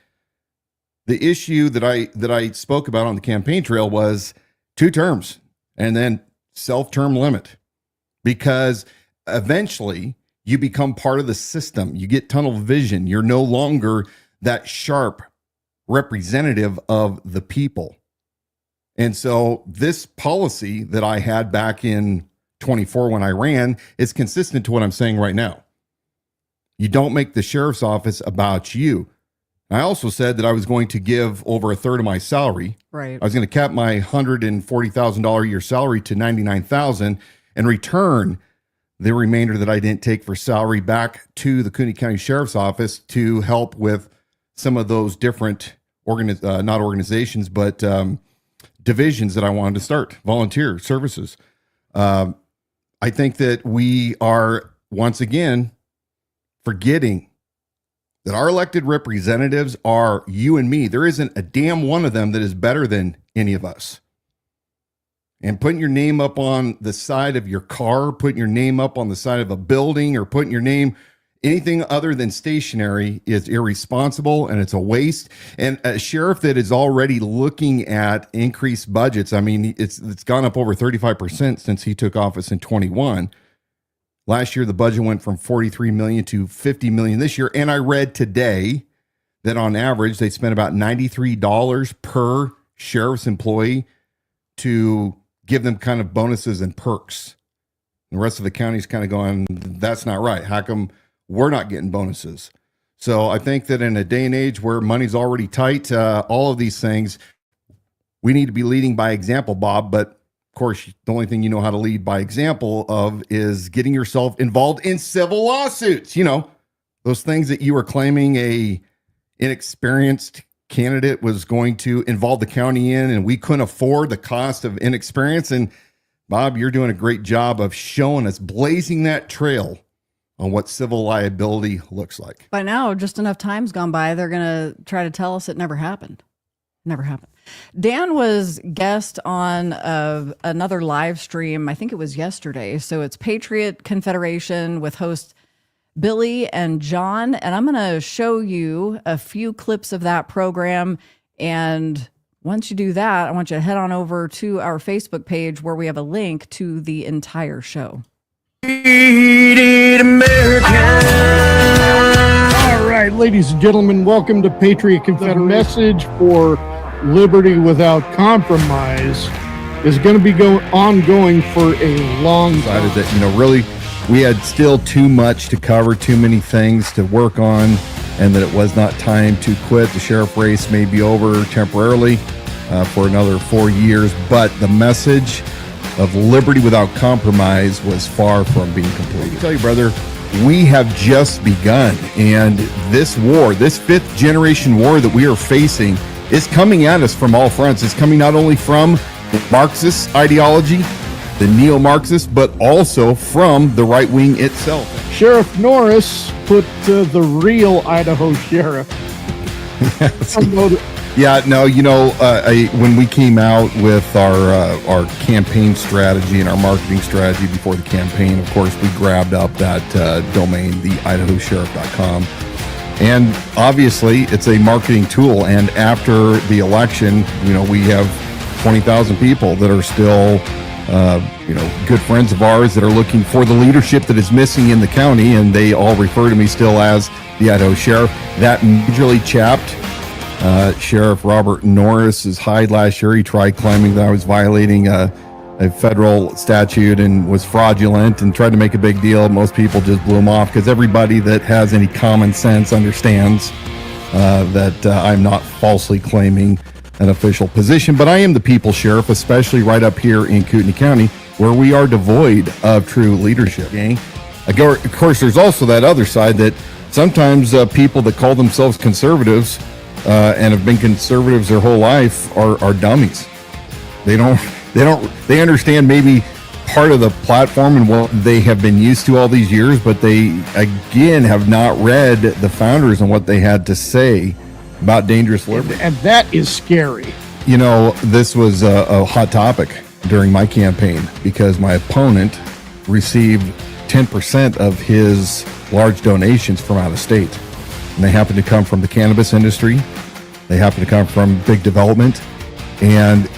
the issue that I spoke about on the campaign trail was 2 terms and then self-term limit, because eventually you become part of the system. You get tunnel vision. You're no longer that sharp representative of the people. And so this policy that I had back in 24 when I ran is consistent to what I'm saying right now. You don't make the sheriff's office about you. I also said that I was going to give over a third of my salary. Right. I was going to cap my $140,000 a year salary to $99,000 and return the remainder that I didn't take for salary back to the Kootenai County Sheriff's Office to help with some of those different not organizations, but divisions that I wanted to start, volunteer services. I think that we are once again forgetting that our elected representatives are you and me. There isn't a damn one of them that is better than any of us. And putting your name up on the side of your car, putting your name up on the side of a building, or putting your name anything other than stationary is irresponsible, and it's a waste. And a sheriff that is already looking at increased budgets, I mean, it's gone up over 35% since he took office in 21. Last year, the budget went from $43 million to $50 million this year. And I read today that on average, they spent about $93 per sheriff's employee to give them kind of bonuses and perks. The rest of the county's kind of going, that's not right. How come we're not getting bonuses? So I think that in a day and age where money's already tight, all of these things, we need to be leading by example, Bob. But of course, the only thing you know how to lead by example of is getting yourself involved in civil lawsuits. You know, those things that you were claiming a inexperienced candidate was going to involve the county in, and we couldn't afford the cost of inexperience. And Bob, you're doing a great job of showing us, blazing that trail on what civil liability looks like. By now, just enough time's gone by, they're going to try to tell us it never happened. Never happened. Dan was guest on another live stream. I think it was yesterday. So it's Patriot Confederation with hosts Billy and John. And I'm going to show you a few clips of that program. And once you do that, I want you to head on over to our Facebook page where we have a link to the entire show. All right, ladies and gentlemen, welcome to Patriot Confederation. The message for liberty without compromise is going to be ongoing for a long time. Decided that, you know, really we had still too much to cover, too many things to work on, and that it was not time to quit. The sheriff race may be over temporarily for another 4 years, but the message of liberty without compromise was far from being completed. I tell you, brother, we have just begun, and this war, this 5th generation war that we are facing, is coming at us from all fronts. It's coming not only from the Marxist ideology, the neo-Marxist, but also from the right wing itself. Sheriff Norris put the real Idaho sheriff Yeah, no, when we came out with our campaign strategy and our marketing strategy before the campaign, of course, we grabbed up that domain, the idahosheriff.com. And obviously, it's a marketing tool. And after the election, we have 20,000 people that are still, good friends of ours that are looking for the leadership that is missing in the county. And they all refer to me still as the Idaho Sheriff. That majorly chapped. Sheriff Robert Norris's hide last year. He tried claiming that I was violating a federal statute and was fraudulent and tried to make a big deal. Most people just blew him off because everybody that has any common sense understands that I'm not falsely claiming an official position, but I am the people's sheriff, especially right up here in Kootenai County, where we are devoid of true leadership. Okay? Of course, there's also that other side that sometimes people that call themselves conservatives and have been conservatives their whole life are dummies. They understand maybe part of the platform and what they have been used to all these years, but they again have not read the founders and what they had to say about dangerous liberty. And that is scary. This was a hot topic during my campaign because my opponent received 10% of his large donations from out of state. And they happen to come from the cannabis industry. They happen to come from big development. And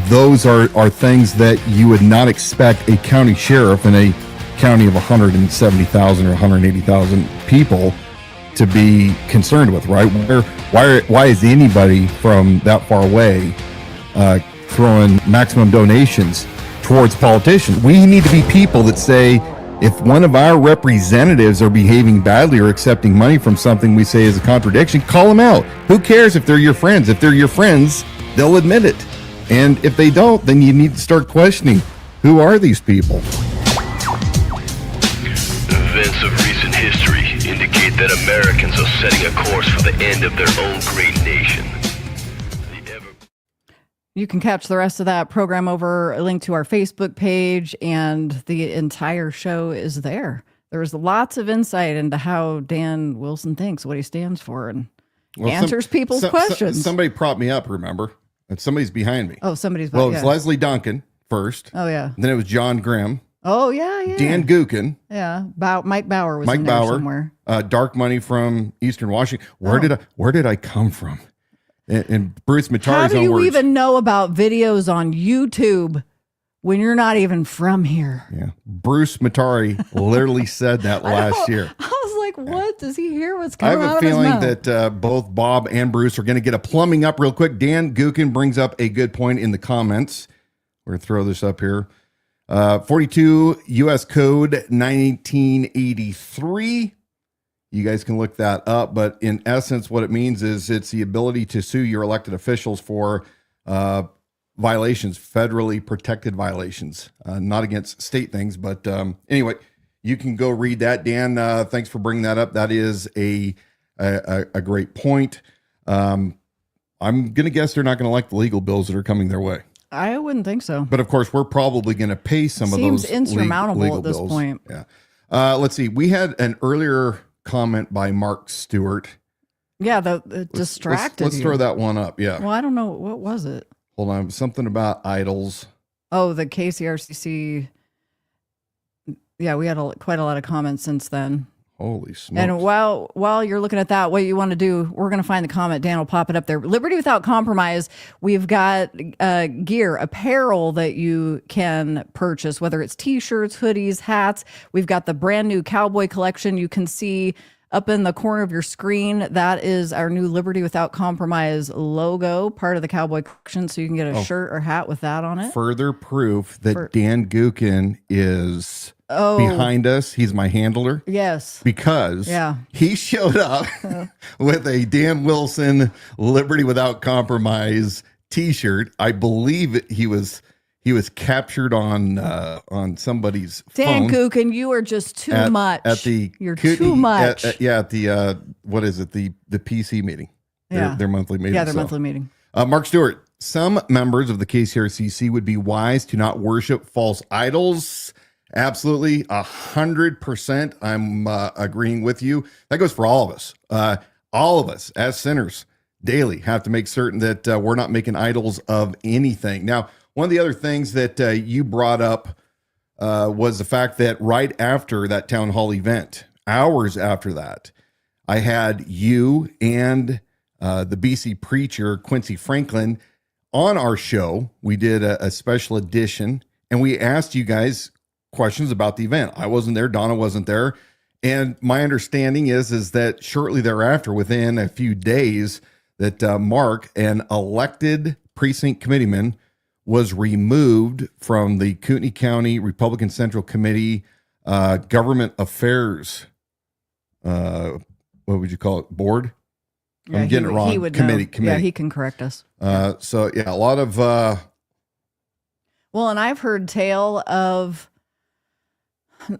those are things that you would not expect a county sheriff in a county of 170,000 or 180,000 people to be concerned with, right? Why is anybody from that far away throwing maximum donations towards politicians? We need to be people that say, if one of our representatives are behaving badly or accepting money from something we say is a contradiction, call them out. Who cares if they're your friends? If they're your friends, they'll admit it. And if they don't, then you need to start questioning, who are these people? Events of recent history indicate that Americans are setting a course for the end of their own great nation. You can catch the rest of that program over a link to our Facebook page, and the entire show is there. There's lots of insight into how Dan Wilson thinks, what he stands for, and answers people's questions. Somebody propped me up, remember? And somebody's behind me. Oh, somebody's behind me. Well, it was Leslie Duncan first. Oh, yeah. Then it was John Grimm. Oh, yeah. Dan Gookin. Yeah. Mike Bauer was in there somewhere. Dark Money from Eastern Washington. Where did I come from? And Bruce Matari's own words. How do you even know about videos on YouTube when you're not even from here? Yeah. Bruce Matari literally said that last year. I was like, what? Does he hear what's coming out I have a feeling that both Bob and Bruce are going to get a plumbing up real quick. Dan Gookin brings up a good point in the comments. We're going to throw this up here. 42 U.S. Code 1983. You guys can look that up, but in essence, what it means is it's the ability to sue your elected officials for violations, federally protected violations, not against state things. But anyway, you can go read that. Dan, thanks for bringing that up. That is a great point. I'm going to guess they're not going to like the legal bills that are coming their way. I wouldn't think so. But of course, we're probably going to pay some of those. Seems insurmountable legal at this bills. point. Yeah. Let's see. We had an earlier comment by Mark Stewart. Yeah, the distracted. Let's throw that one up. Yeah. Well, I don't know. What was it? Hold on. Something about idols. Oh, the KCRCC. Yeah, we had quite a lot of comments since then. Holy smokes. And while you're looking at that, what you want to do, we're going to find the comment. Dan will pop it up there. Liberty Without Compromise. We've got gear, apparel that you can purchase, whether it's T-shirts, hoodies, hats. We've got the brand new cowboy collection. You can see up in the corner of your screen. That is our new Liberty Without Compromise logo, part of the cowboy collection. So you can get a shirt or hat with that on it. Further proof that Dan Gookin is behind us. He's my handler. Yes. Because he showed up with a Dan Wilson Liberty Without Compromise t-shirt. I believe he was captured on somebody's Dan phone. Gookin, you are just too much. You're too much. At the what is it? The PC meeting. Their monthly meeting. Yeah, their monthly meeting. Mark Stewart, some members of the KCRCC would be wise to not worship false idols. Absolutely, 100%. I'm agreeing with you. That goes for all of us. All of us as sinners daily have to make certain that we're not making idols of anything. Now, one of the other things that you brought up was the fact that right after that town hall event, hours after that, I had you and the BC preacher, Quincy Franklin, on our show. We did a special edition, and we asked you guys questions about the event. I wasn't there. Dawna wasn't there. And my understanding is that shortly thereafter, within a few days, that Mark, an elected precinct committeeman, was removed from the Kootenai County Republican Central Committee Government Affairs, what would you call it, board? Yeah, I'm getting it wrong. He would committee. Yeah, he can correct us. So, yeah, a lot of... Well, and I've heard tale of,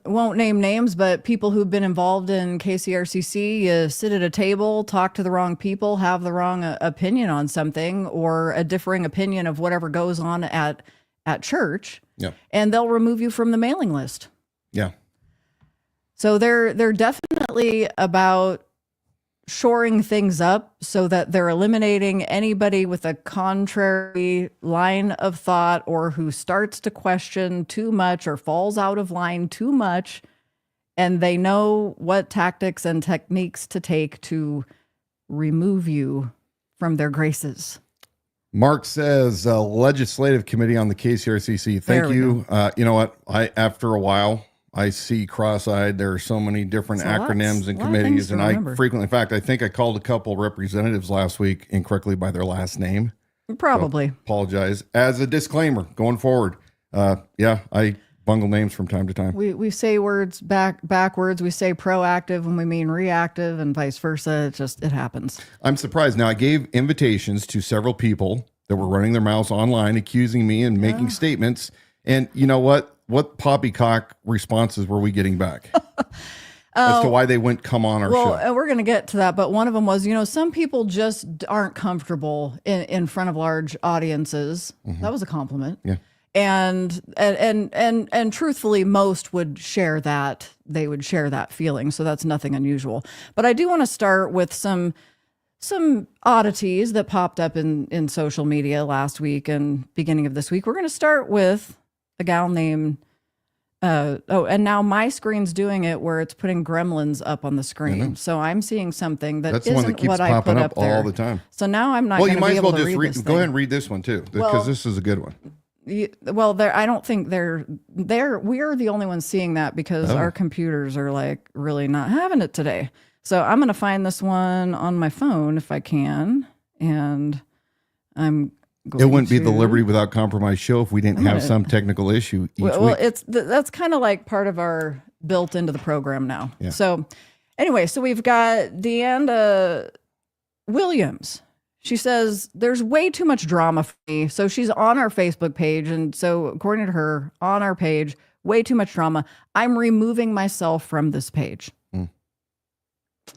won't name names, but people who've been involved in KCRCC sit at a table, talk to the wrong people, have the wrong opinion on something or a differing opinion of whatever goes on at church. Yeah. And they'll remove you from the mailing list. Yeah. So they're definitely about shoring things up so that they're eliminating anybody with a contrary line of thought or who starts to question too much or falls out of line too much. And they know what tactics and techniques to take to remove you from their graces. Mark says, legislative committee on the KCRCC. Thank you. You know what? After a while, I see cross-eyed. There are so many different acronyms and committees, and I frequently, in fact, I think I called a couple representatives last week incorrectly by their last name. Probably. So, apologize. As a disclaimer, going forward, I bungle names from time to time. We say words backwards. We say proactive when we mean reactive, and vice versa. It happens. I'm surprised. Now, I gave invitations to several people that were running their mouths online, accusing me and making statements. And you know what? What poppycock responses were we getting back as to why they wouldn't come on our show? Well, we're going to get to that, but one of them was, some people just aren't comfortable in front of large audiences. Mm-hmm. That was a compliment. Yeah. And truthfully, most would share that. They would share that feeling. So that's nothing unusual. But I do want to start with some oddities that popped up in social media last week and beginning of this week. We're going to start with a gal named, and now my screen's doing it where it's putting gremlins up on the screen. So I'm seeing something that's the one that keeps what I put up there all the time. So now I'm not going to be able to read this go ahead and read this one too, because this is a good one. I don't think we're the only ones seeing that because our computers are like really not having it today. So I'm going to find this one on my phone if I can. And it wouldn't be the Liberty Without Compromise show if we didn't have some technical issue each week. That's kind of like part of our built into the program now. Yeah. So anyway, we've got Deanna Williams. She says, there's way too much drama for me. So she's on our Facebook page. And so according to her, on our page, way too much drama. I'm removing myself from this page.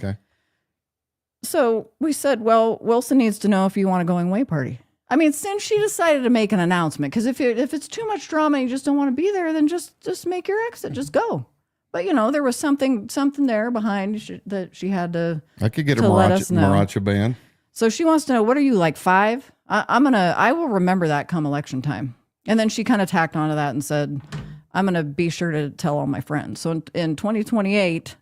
Okay. So we said, well, Wilson needs to know if you want a going away party. I mean, since she decided to make an announcement, because if it's too much drama and you just don't want to be there, then just make your exit, just go. But there was something there behind that she had to. I could get a Maracha band. So she wants to know, what are you, like 5? I will remember that come election time. And then she kind of tacked onto that and said, I'm gonna be sure to tell all my friends. So in 2028.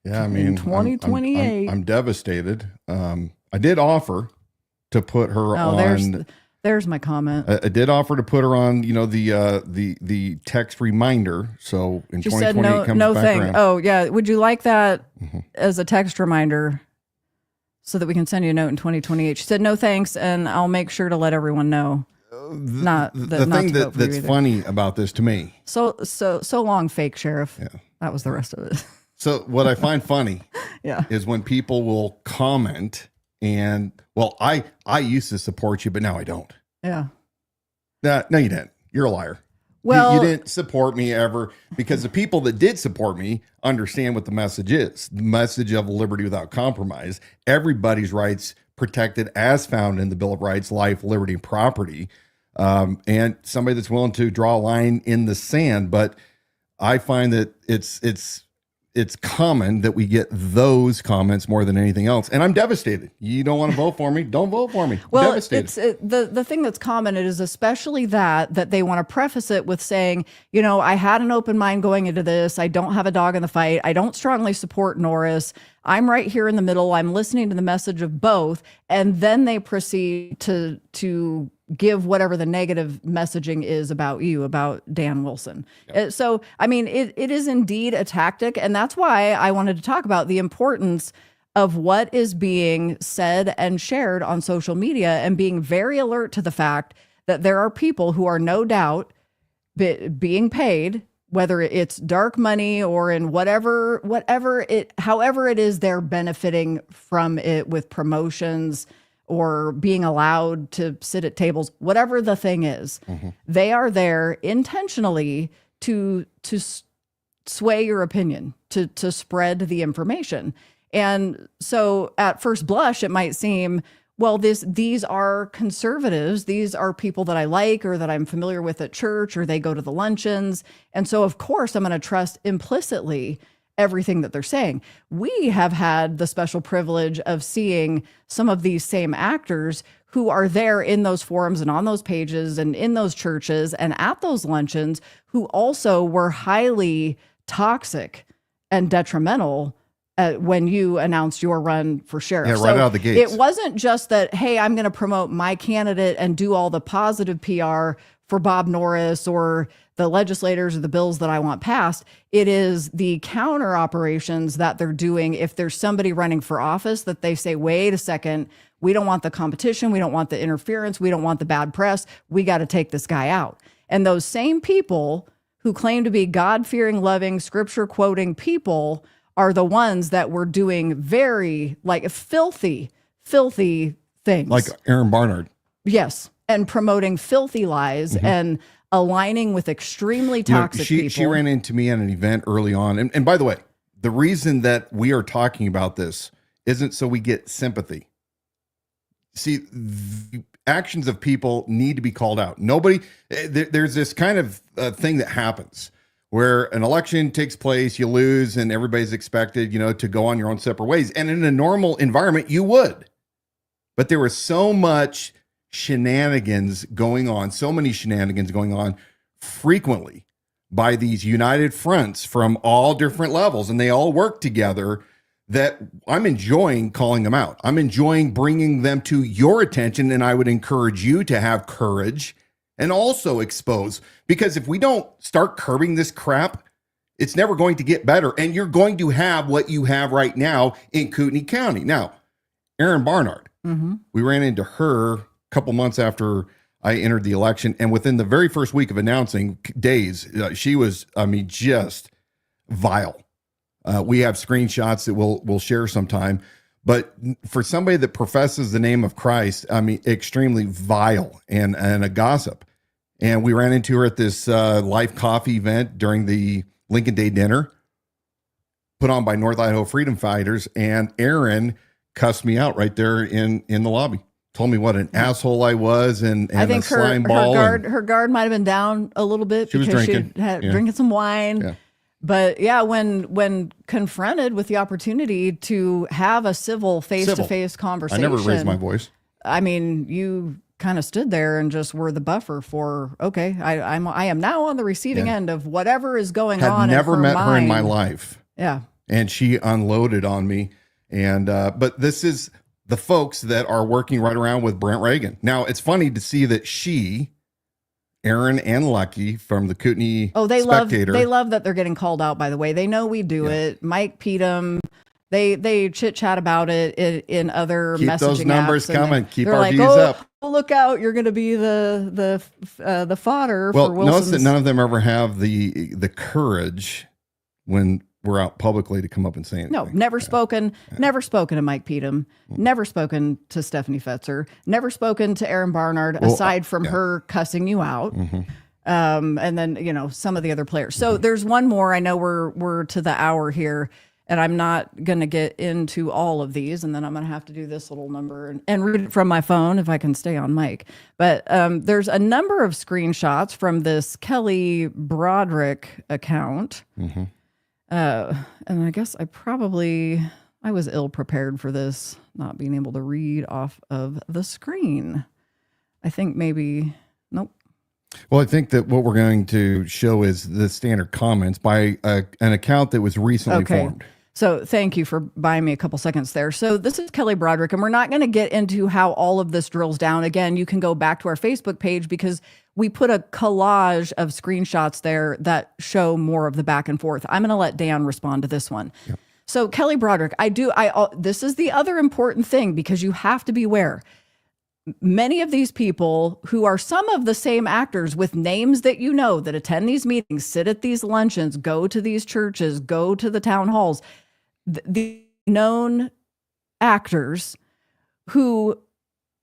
Yeah, I mean, 2028. I'm devastated. I did offer to put her on. There's my comment. I did offer to put her on, the text reminder. So in 2028 said comes no back thing. around. Oh yeah, would you like that as a text reminder so that we can send you a note in 2028? She said no thanks, and I'll make sure to let everyone know. The thing that's funny about this to me. So long, fake sheriff. Yeah, that was the rest of it. So what I find funny is when people will comment and, well, I used to support you, but now I don't. Yeah. No, you didn't. You're a liar. Well, you didn't support me ever, because the people that did support me understand what the message is. The message of liberty without compromise. Everybody's rights protected as found in the Bill of Rights, life, liberty, and property. And somebody that's willing to draw a line in the sand. But I find that it's it's common that we get those comments more than anything else. And I'm devastated. You don't want to vote for me? Don't vote for me. Well, devastated. the thing that's common, it is especially that they want to preface it with saying, you know, I had an open mind going into this. I don't have a dog in the fight. I don't strongly support Norris. I'm right here in the middle. I'm listening to the message of both. And then they proceed to give whatever the negative messaging is about you, about Dan Wilson. Yep. So, I mean, it is indeed a tactic. And that's why I wanted to talk about the importance of what is being said and shared on social media, and being very alert to the fact that there are people who are no doubt being paid, whether it's dark money or in however it is they're benefiting from it with promotions or being allowed to sit at tables, whatever the thing is, they are there intentionally to sway your opinion, to spread the information. And so at first blush, it might seem, well, these are conservatives. These are people that I like or that I'm familiar with at church, or they go to the luncheons. And so, of course, I'm going to trust implicitly everything that they're saying. We have had the special privilege of seeing some of these same actors who are there in those forums and on those pages and in those churches and at those luncheons, who also were highly toxic and detrimental when you announced your run for sheriff. Yeah, right out of the gates. It wasn't just that, hey, I'm going to promote my candidate and do all the positive PR for Bob Norris or the legislators or the bills that I want passed. It is the counter operations that they're doing. If there's somebody running for office that they say, wait a second, we don't want the competition. We don't want the interference. We don't want the bad press. We got to take this guy out. And those same people who claim to be God-fearing, loving, scripture-quoting people are the ones that were doing very filthy things. Like Aaron Barnard. Yes. And promoting filthy lies and aligning with extremely toxic people. She ran into me at an event early on. And by the way, the reason that we are talking about this isn't so we get sympathy. See, the actions of people need to be called out. There's this kind of thing that happens where an election takes place, you lose, and everybody's expected, to go on your own separate ways. And in a normal environment, you would. But there was so much shenanigans going on frequently by these united fronts from all different levels, and they all work together, that I'm enjoying calling them out. I'm enjoying bringing them to your attention, and I would encourage you to have courage and also expose, because if we don't start curbing this crap, it's never going to get better, and you're going to have what you have right now in Kootenai County. Now, Aaron Barnard, we ran into her couple months after I entered the election, and within the very first week of announcing days, she was, just vile. We have screenshots that we'll share sometime, but for somebody that professes the name of Christ, extremely vile and a gossip. And we ran into her at this live coffee event during the Lincoln Day dinner put on by North Idaho Freedom Fighters, and Aaron cussed me out right there in the lobby. Told me what an asshole I was, and I think a slime ball. Her guard might have been down a little bit because she had drinking some wine. Yeah. But yeah, when confronted with the opportunity to have a civil face-to-face conversation, I never raised my voice. You kind of stood there and just were the buffer for, okay, I am now on the receiving end of whatever is going on. Had never met her in my life. Yeah. And she unloaded on me. And but this is the folks that are working right around with Brent Reagan. Now, it's funny to see that Aaron and Lucky from the Kootenai Spectator. They love that they're getting called out, by the way. They know we do it. Mike Petum, they chit-chat about it in other messaging apps. Keep those numbers coming. Keep our views up. Look out, you're going to be the fodder for Wilson's. Notice that none of them ever have the courage when we're out publicly to come up and say anything. No, never spoken to Mike Petum, never spoken to Stephanie Fetzer, never spoken to Aaron Barnard, aside from her cussing you out. And then, some of the other players. So there's one more. I know we're to the hour here, and I'm not going to get into all of these, and then I'm going to have to do this little number and read it from my phone if I can stay on mic. But there's a number of screenshots from this Kelly Broderick account. And I guess I was ill prepared for this, not being able to read off of the screen. I think nope. Well, I think that what we're going to show is the standard comments by an account that was recently formed. So thank you for buying me a couple seconds there. So this is Kelly Broderick, and we're not going to get into how all of this drills down. Again, you can go back to our Facebook page because we put a collage of screenshots there that show more of the back and forth. I'm going to let Dan respond to this one. Yep. So Kelly Broderick, this is the other important thing because you have to beware. Many of these people who are some of the same actors with names that you know that attend these meetings, sit at these luncheons, go to these churches, go to the town halls, the known actors who,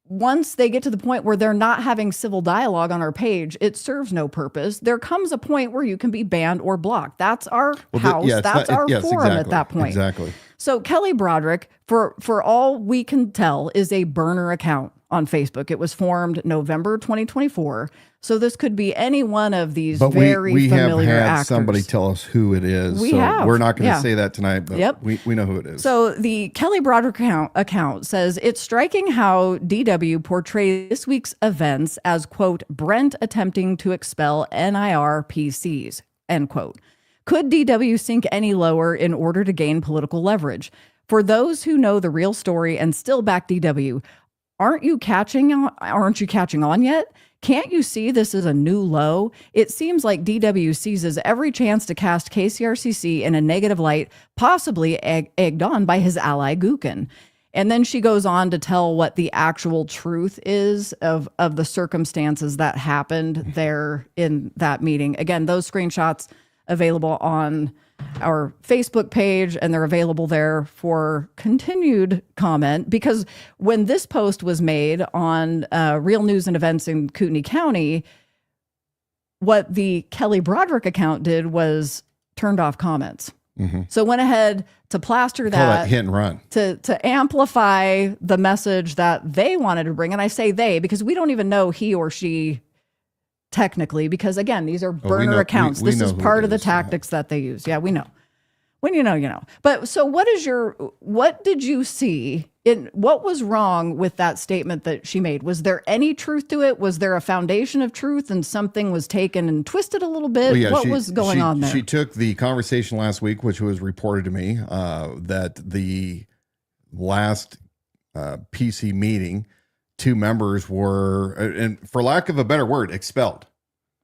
once they get to the point where they're not having civil dialogue on our page, it serves no purpose. There comes a point where you can be banned or blocked. That's our house. That's our forum at that point. Exactly. So Kelly Broderick, for all we can tell, is a burner account on Facebook. It was formed November 2024. So this could be any one of these very we familiar have had actors. Somebody tell us who it is. We're not going to say that tonight, but we know who it is. So the Kelly Broderick account says, it's striking how DW portrays this week's events as, quote, Brent attempting to expel NIR PCs, end quote. Could DW sink any lower in order to gain political leverage? For those who know the real story and still back DW, aren't you catching on yet? Can't you see this is a new low? It seems like DW seizes every chance to cast KCRCC in a negative light, possibly egged on by his ally Gookin. And then she goes on to tell what the actual truth is of the circumstances that happened there in that meeting. Again, those screenshots available on our Facebook page, and they're available there for continued comment, because when this post was made on Real News and Events in Kootenai County, what the Kelly Broderick account did was turned off comments. Mm-hmm. So went ahead to plaster that hit and run to amplify the message that they wanted to bring. And I say they because we don't even know he or she technically, because again, these are burner accounts. This is part of the tactics that they use. Yeah, we know. When you know, you know. But so what did you see what was wrong with that statement that she made? Was there any truth to it? Was there a foundation of truth and something was taken and twisted a little bit? What was going on there? She took the conversation last week, which was reported to me, that the last PC meeting, 2 members were, and for lack of a better word, expelled.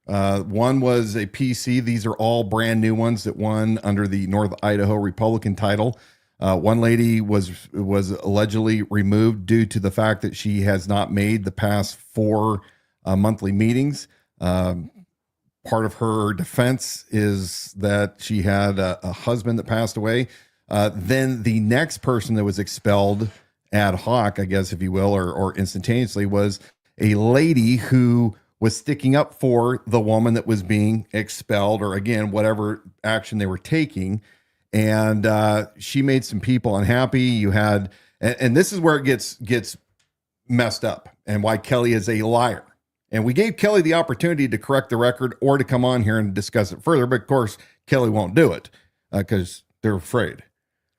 One was a PC. These are all brand new ones that won under the North Idaho Republican title. One lady was allegedly removed due to the fact that she has not made the past 4 monthly meetings. Part of her defense is that she had a husband that passed away. Then the next person that was expelled ad hoc, I guess, if you will, or instantaneously, was a lady who was sticking up for the woman that was being expelled, or again, whatever action they were taking. And she made some people unhappy. You had, and this is where it gets messed up, and why Kelly is a liar. And we gave Kelly the opportunity to correct the record or to come on here and discuss it further, but of course, Kelly won't do it because they're afraid.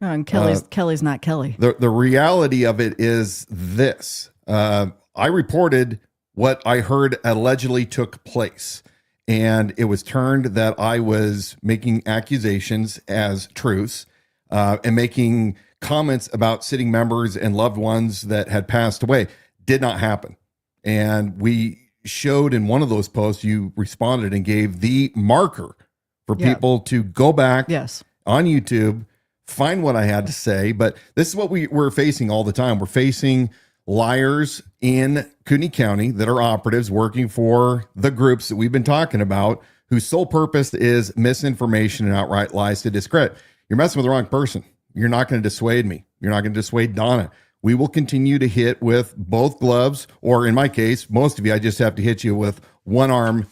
And Kelly's not Kelly. The reality of it is this. I reported what I heard allegedly took place, and it was turned that I was making accusations as truths and making comments about sitting members and loved ones that had passed away. Did not happen. And we showed in one of those posts, you responded and gave the marker for people to go back on YouTube, find what I had to say. But this is what we're facing all the time. We're facing liars in Kootenai County that are operatives working for the groups that we've been talking about, whose sole purpose is misinformation and outright lies to discredit. You're messing with the wrong person. You're not going to dissuade me. You're not going to dissuade Dawna. We will continue to hit with both gloves, or in my case, most of you, I just have to hit you with one arm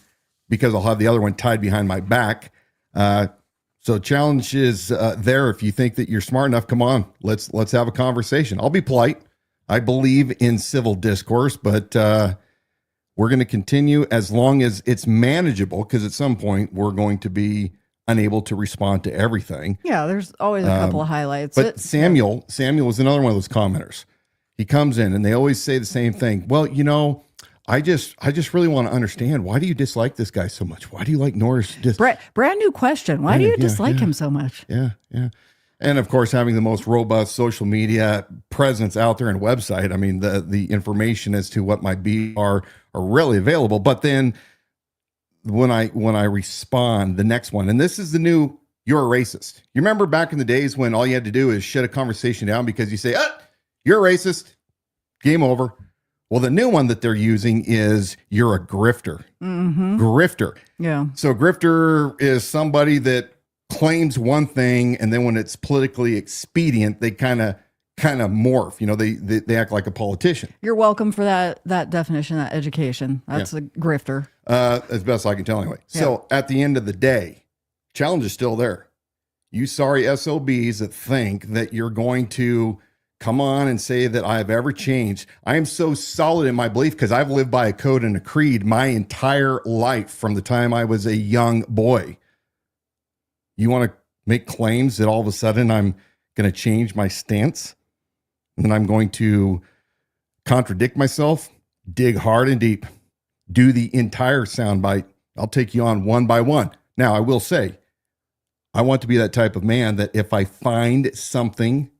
because I'll have the other one tied behind my back. So challenge is there. If you think that you're smart enough, come on, let's have a conversation. I'll be polite. I believe in civil discourse, but we're going to continue as long as it's manageable, because at some point we're going to be unable to respond to everything. Yeah, there's always a couple of highlights. But Samuel was another one of those commenters. He comes in and they always say the same thing. Well, I just really want to understand, why do you dislike this guy so much? Why do you like Norris? Brand new question. Why do you dislike him so much? Yeah. And of course, having the most robust social media presence out there and website. I mean, the information as to what my beats are really available. But then when I respond, the next one, and this is the new, you're a racist. You remember back in the days when all you had to do is shut a conversation down because you say, you're a racist, game over. Well, the new one that they're using is you're a grifter. Mm-hmm. Grifter. Yeah. So grifter is somebody that claims one thing, and then when it's politically expedient, they kind of morph. They act like a politician. You're welcome for that definition, that education. That's a grifter. As best I can tell anyway. Yeah. So at the end of the day, challenge is still there. You sorry SOBs that think that you're going to come on and say that I've ever changed. I am so solid in my belief because I've lived by a code and a creed my entire life from the time I was a young boy. You want to make claims that all of a sudden I'm going to change my stance and I'm going to contradict myself? Dig hard and deep. Do the entire soundbite. I'll take you on one by one. Now, I will say, I want to be that type of man that if I find something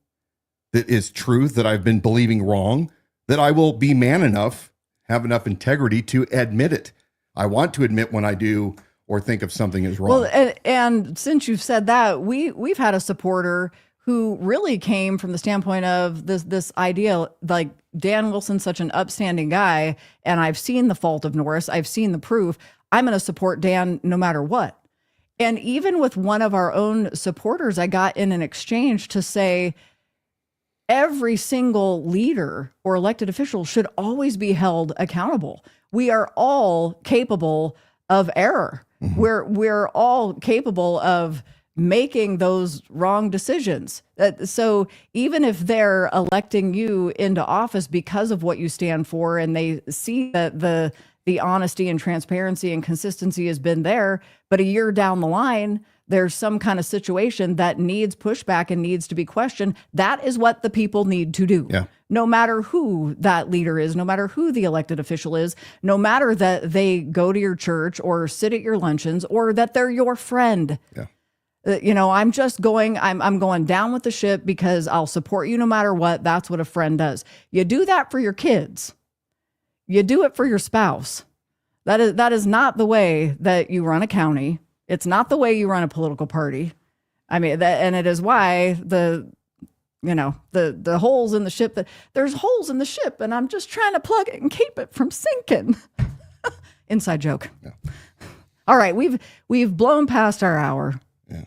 that is truth that I've been believing wrong, that I will be man enough, have enough integrity to admit it. I want to admit when I do or think of something is wrong. Well, and since you've said that, we've had a supporter who really came from the standpoint of this idea, like Dan Wilson's such an upstanding guy, and I've seen the fault of Norris, I've seen the proof, I'm going to support Dan no matter what. And even with one of our own supporters, I got in an exchange to say, every single leader or elected official should always be held accountable. We are all capable of error. Mm-hmm. We're all capable of making those wrong decisions. So even if they're electing you into office because of what you stand for, and they see that the honesty and transparency and consistency has been there, but a year down the line, there's some kind of situation that needs pushback and needs to be questioned, that is what the people need to do. Yeah. No matter who that leader is, no matter who the elected official is, no matter that they go to your church or sit at your luncheons or that they're your friend. Yeah. I'm going down with the ship because I'll support you no matter what. That's what a friend does. You do that for your kids. You do it for your spouse. That is not the way that you run a county. It's not the way you run a political party. I mean, and it is why the holes in the ship, that there's holes in the ship and I'm just trying to plug it and keep it from sinking. Inside joke. Yeah. All right. We've blown past our hour. Yeah.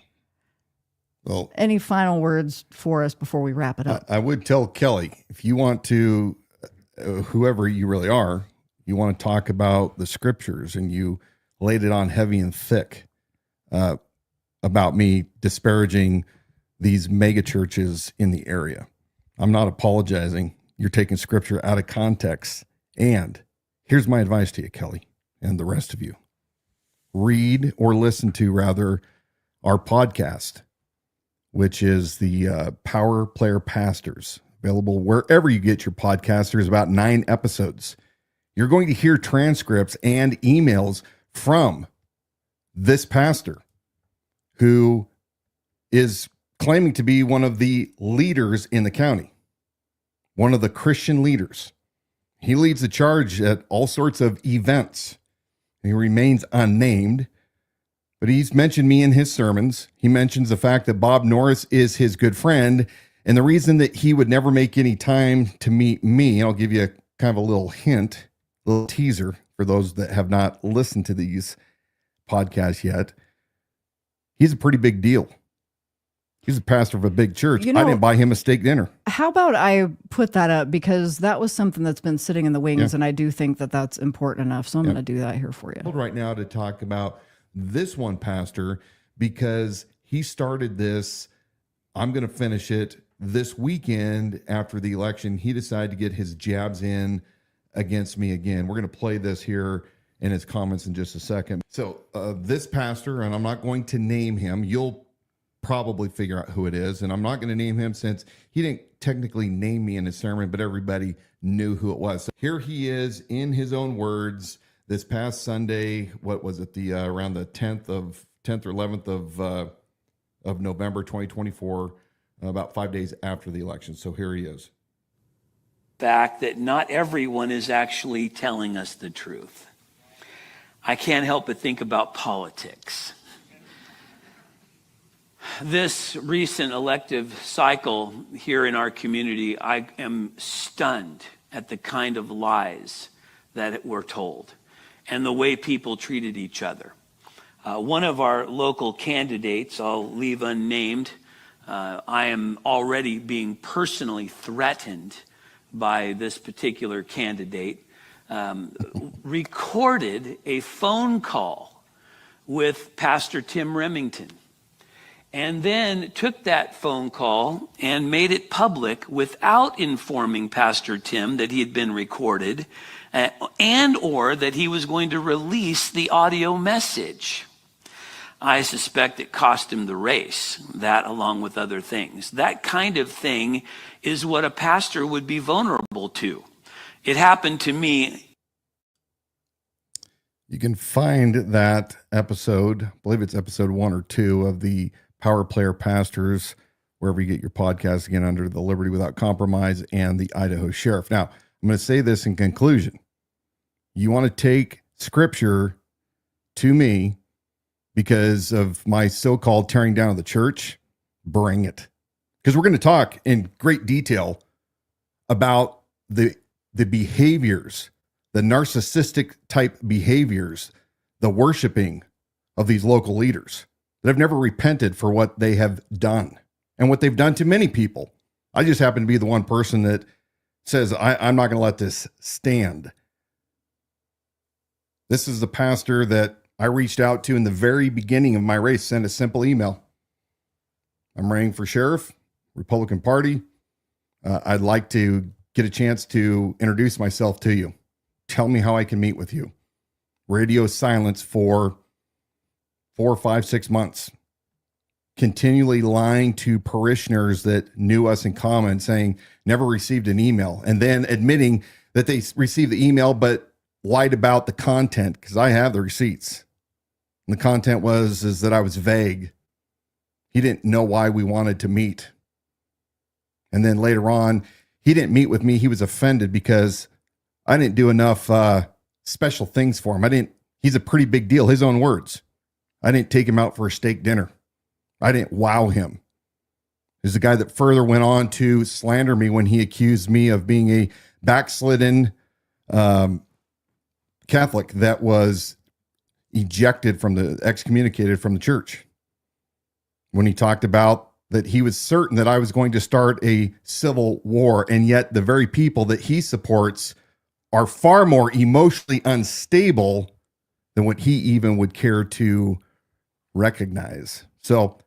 Well, any final words for us before we wrap it up? I would tell Kelly, if you want to, whoever you really are, you want to talk about the scriptures and you laid it on heavy and thick, about me disparaging these mega churches in the area. I'm not apologizing. You're taking scripture out of context. And here's my advice to you, Kelly, and the rest of you. Read or listen to, rather, our podcast, which is the Power Player Pastors, available wherever you get your podcast. There's about 9 episodes. You're going to hear transcripts and emails from this pastor who is claiming to be one of the leaders in the county, one of the Christian leaders. He leads the charge at all sorts of events. He remains unnamed, but he's mentioned me in his sermons. He mentions the fact that Bob Norris is his good friend, and the reason that he would never make any time to meet me, and I'll give you kind of a little hint, a little teaser for those that have not listened to these podcasts yet. He's a pretty big deal. He's a pastor of a big church. I didn't buy him a steak dinner. How about I put that up, because that was something that's been sitting in the wings, and I do think that that's important enough. So I'm going to do that here for you. Right now to talk about this one pastor, because he started this. I'm going to finish it this weekend after the election. He decided to get his jabs in against me again. We're going to play this here in his comments in just a second. So this pastor, and I'm not going to name him, you'll probably figure out who it is, and I'm not going to name him since he didn't technically name me in his sermon, but everybody knew who it was. So here he is in his own words this past Sunday. What was it? The around the 10th or 11th of November 2024, about 5 days after the election. So here he is. Fact that not everyone is actually telling us the truth. I can't help but think about politics. This recent elective cycle here in our community, I am stunned at the kind of lies that were told and the way people treated each other. One of our local candidates, I'll leave unnamed, I am already being personally threatened by this particular candidate, recorded a phone call with Pastor Tim Remington, and then took that phone call and made it public without informing Pastor Tim that he had been recorded and or that he was going to release the audio message. I suspect it cost him the race, that along with other things. That kind of thing is what a pastor would be vulnerable to. It happened to me. You can find that episode, I believe it's episode 1 or 2 of the Power Player Pastors, wherever you get your podcast, again, under the Liberty Without Compromise and the Idaho Sheriff. Now, I'm going to say this in conclusion. You want to take scripture to me because of my so-called tearing down of the church, bring it. Because we're going to talk in great detail about the behaviors, the narcissistic type behaviors, the worshiping of these local leaders that have never repented for what they have done and what they've done to many people. I just happen to be the one person that says, I'm not going to let this stand. This is the pastor that I reached out to in the very beginning of my race, sent a simple email. I'm running for sheriff, Republican Party. I'd like to get a chance to introduce myself to you. Tell me how I can meet with you. Radio silence for 4, 5, 6 months. Continually lying to parishioners that knew us in common, saying never received an email, and then admitting that they received the email but lied about the content, because I have the receipts. And the content is that I was vague. He didn't know why we wanted to meet. And then later on, he didn't meet with me. He was offended because I didn't do enough special things for him. He's a pretty big deal, his own words. I didn't take him out for a steak dinner. I didn't wow him. There's a guy that further went on to slander me when he accused me of being a backslidden Catholic that was excommunicated from the church. When he talked about that he was certain that I was going to start a civil war, and yet the very people that he supports are far more emotionally unstable than what he even would care to recognize. So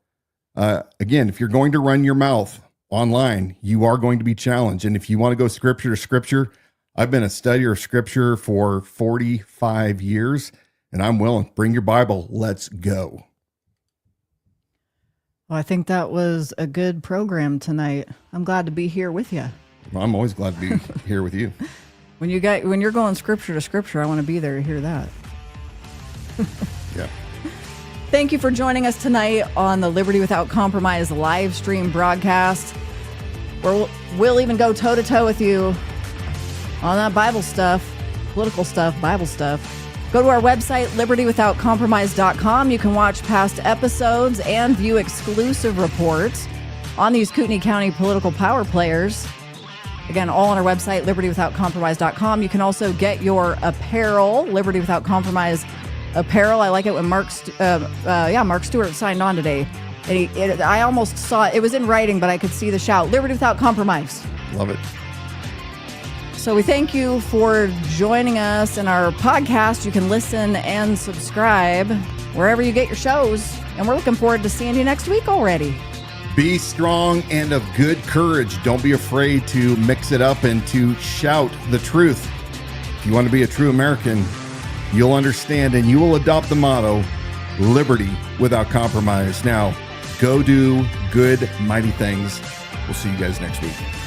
again, if you're going to run your mouth online, you are going to be challenged. And if you want to go scripture to scripture, I've been a studier of scripture for 45 years, and I'm willing. Bring your Bible. Let's go. Well, I think that was a good program tonight. I'm glad to be here with you. I'm always glad to be here with you. When you're going scripture to scripture, I want to be there to hear that. Yeah. Thank you for joining us tonight on the Liberty Without Compromise live stream broadcast, where we'll even go toe-to-toe with you on that Bible stuff, political stuff, Bible stuff. Go to our website, libertywithoutcompromise.com. You can watch past episodes and view exclusive reports on these Kootenai County political power players. Again, all on our website, libertywithoutcompromise.com. You can also get your apparel, Liberty Without Compromise apparel. I like it when Mark Stewart signed on today. And I almost saw it was in writing, but I could see the shout, Liberty Without Compromise. Love it. So we thank you for joining us in our podcast. You can listen and subscribe wherever you get your shows. And we're looking forward to seeing you next week already. Be strong and of good courage. Don't be afraid to mix it up and to shout the truth. If you want to be a true American, you'll understand and you will adopt the motto, liberty without compromise. Now, go do good, mighty things. We'll see you guys next week.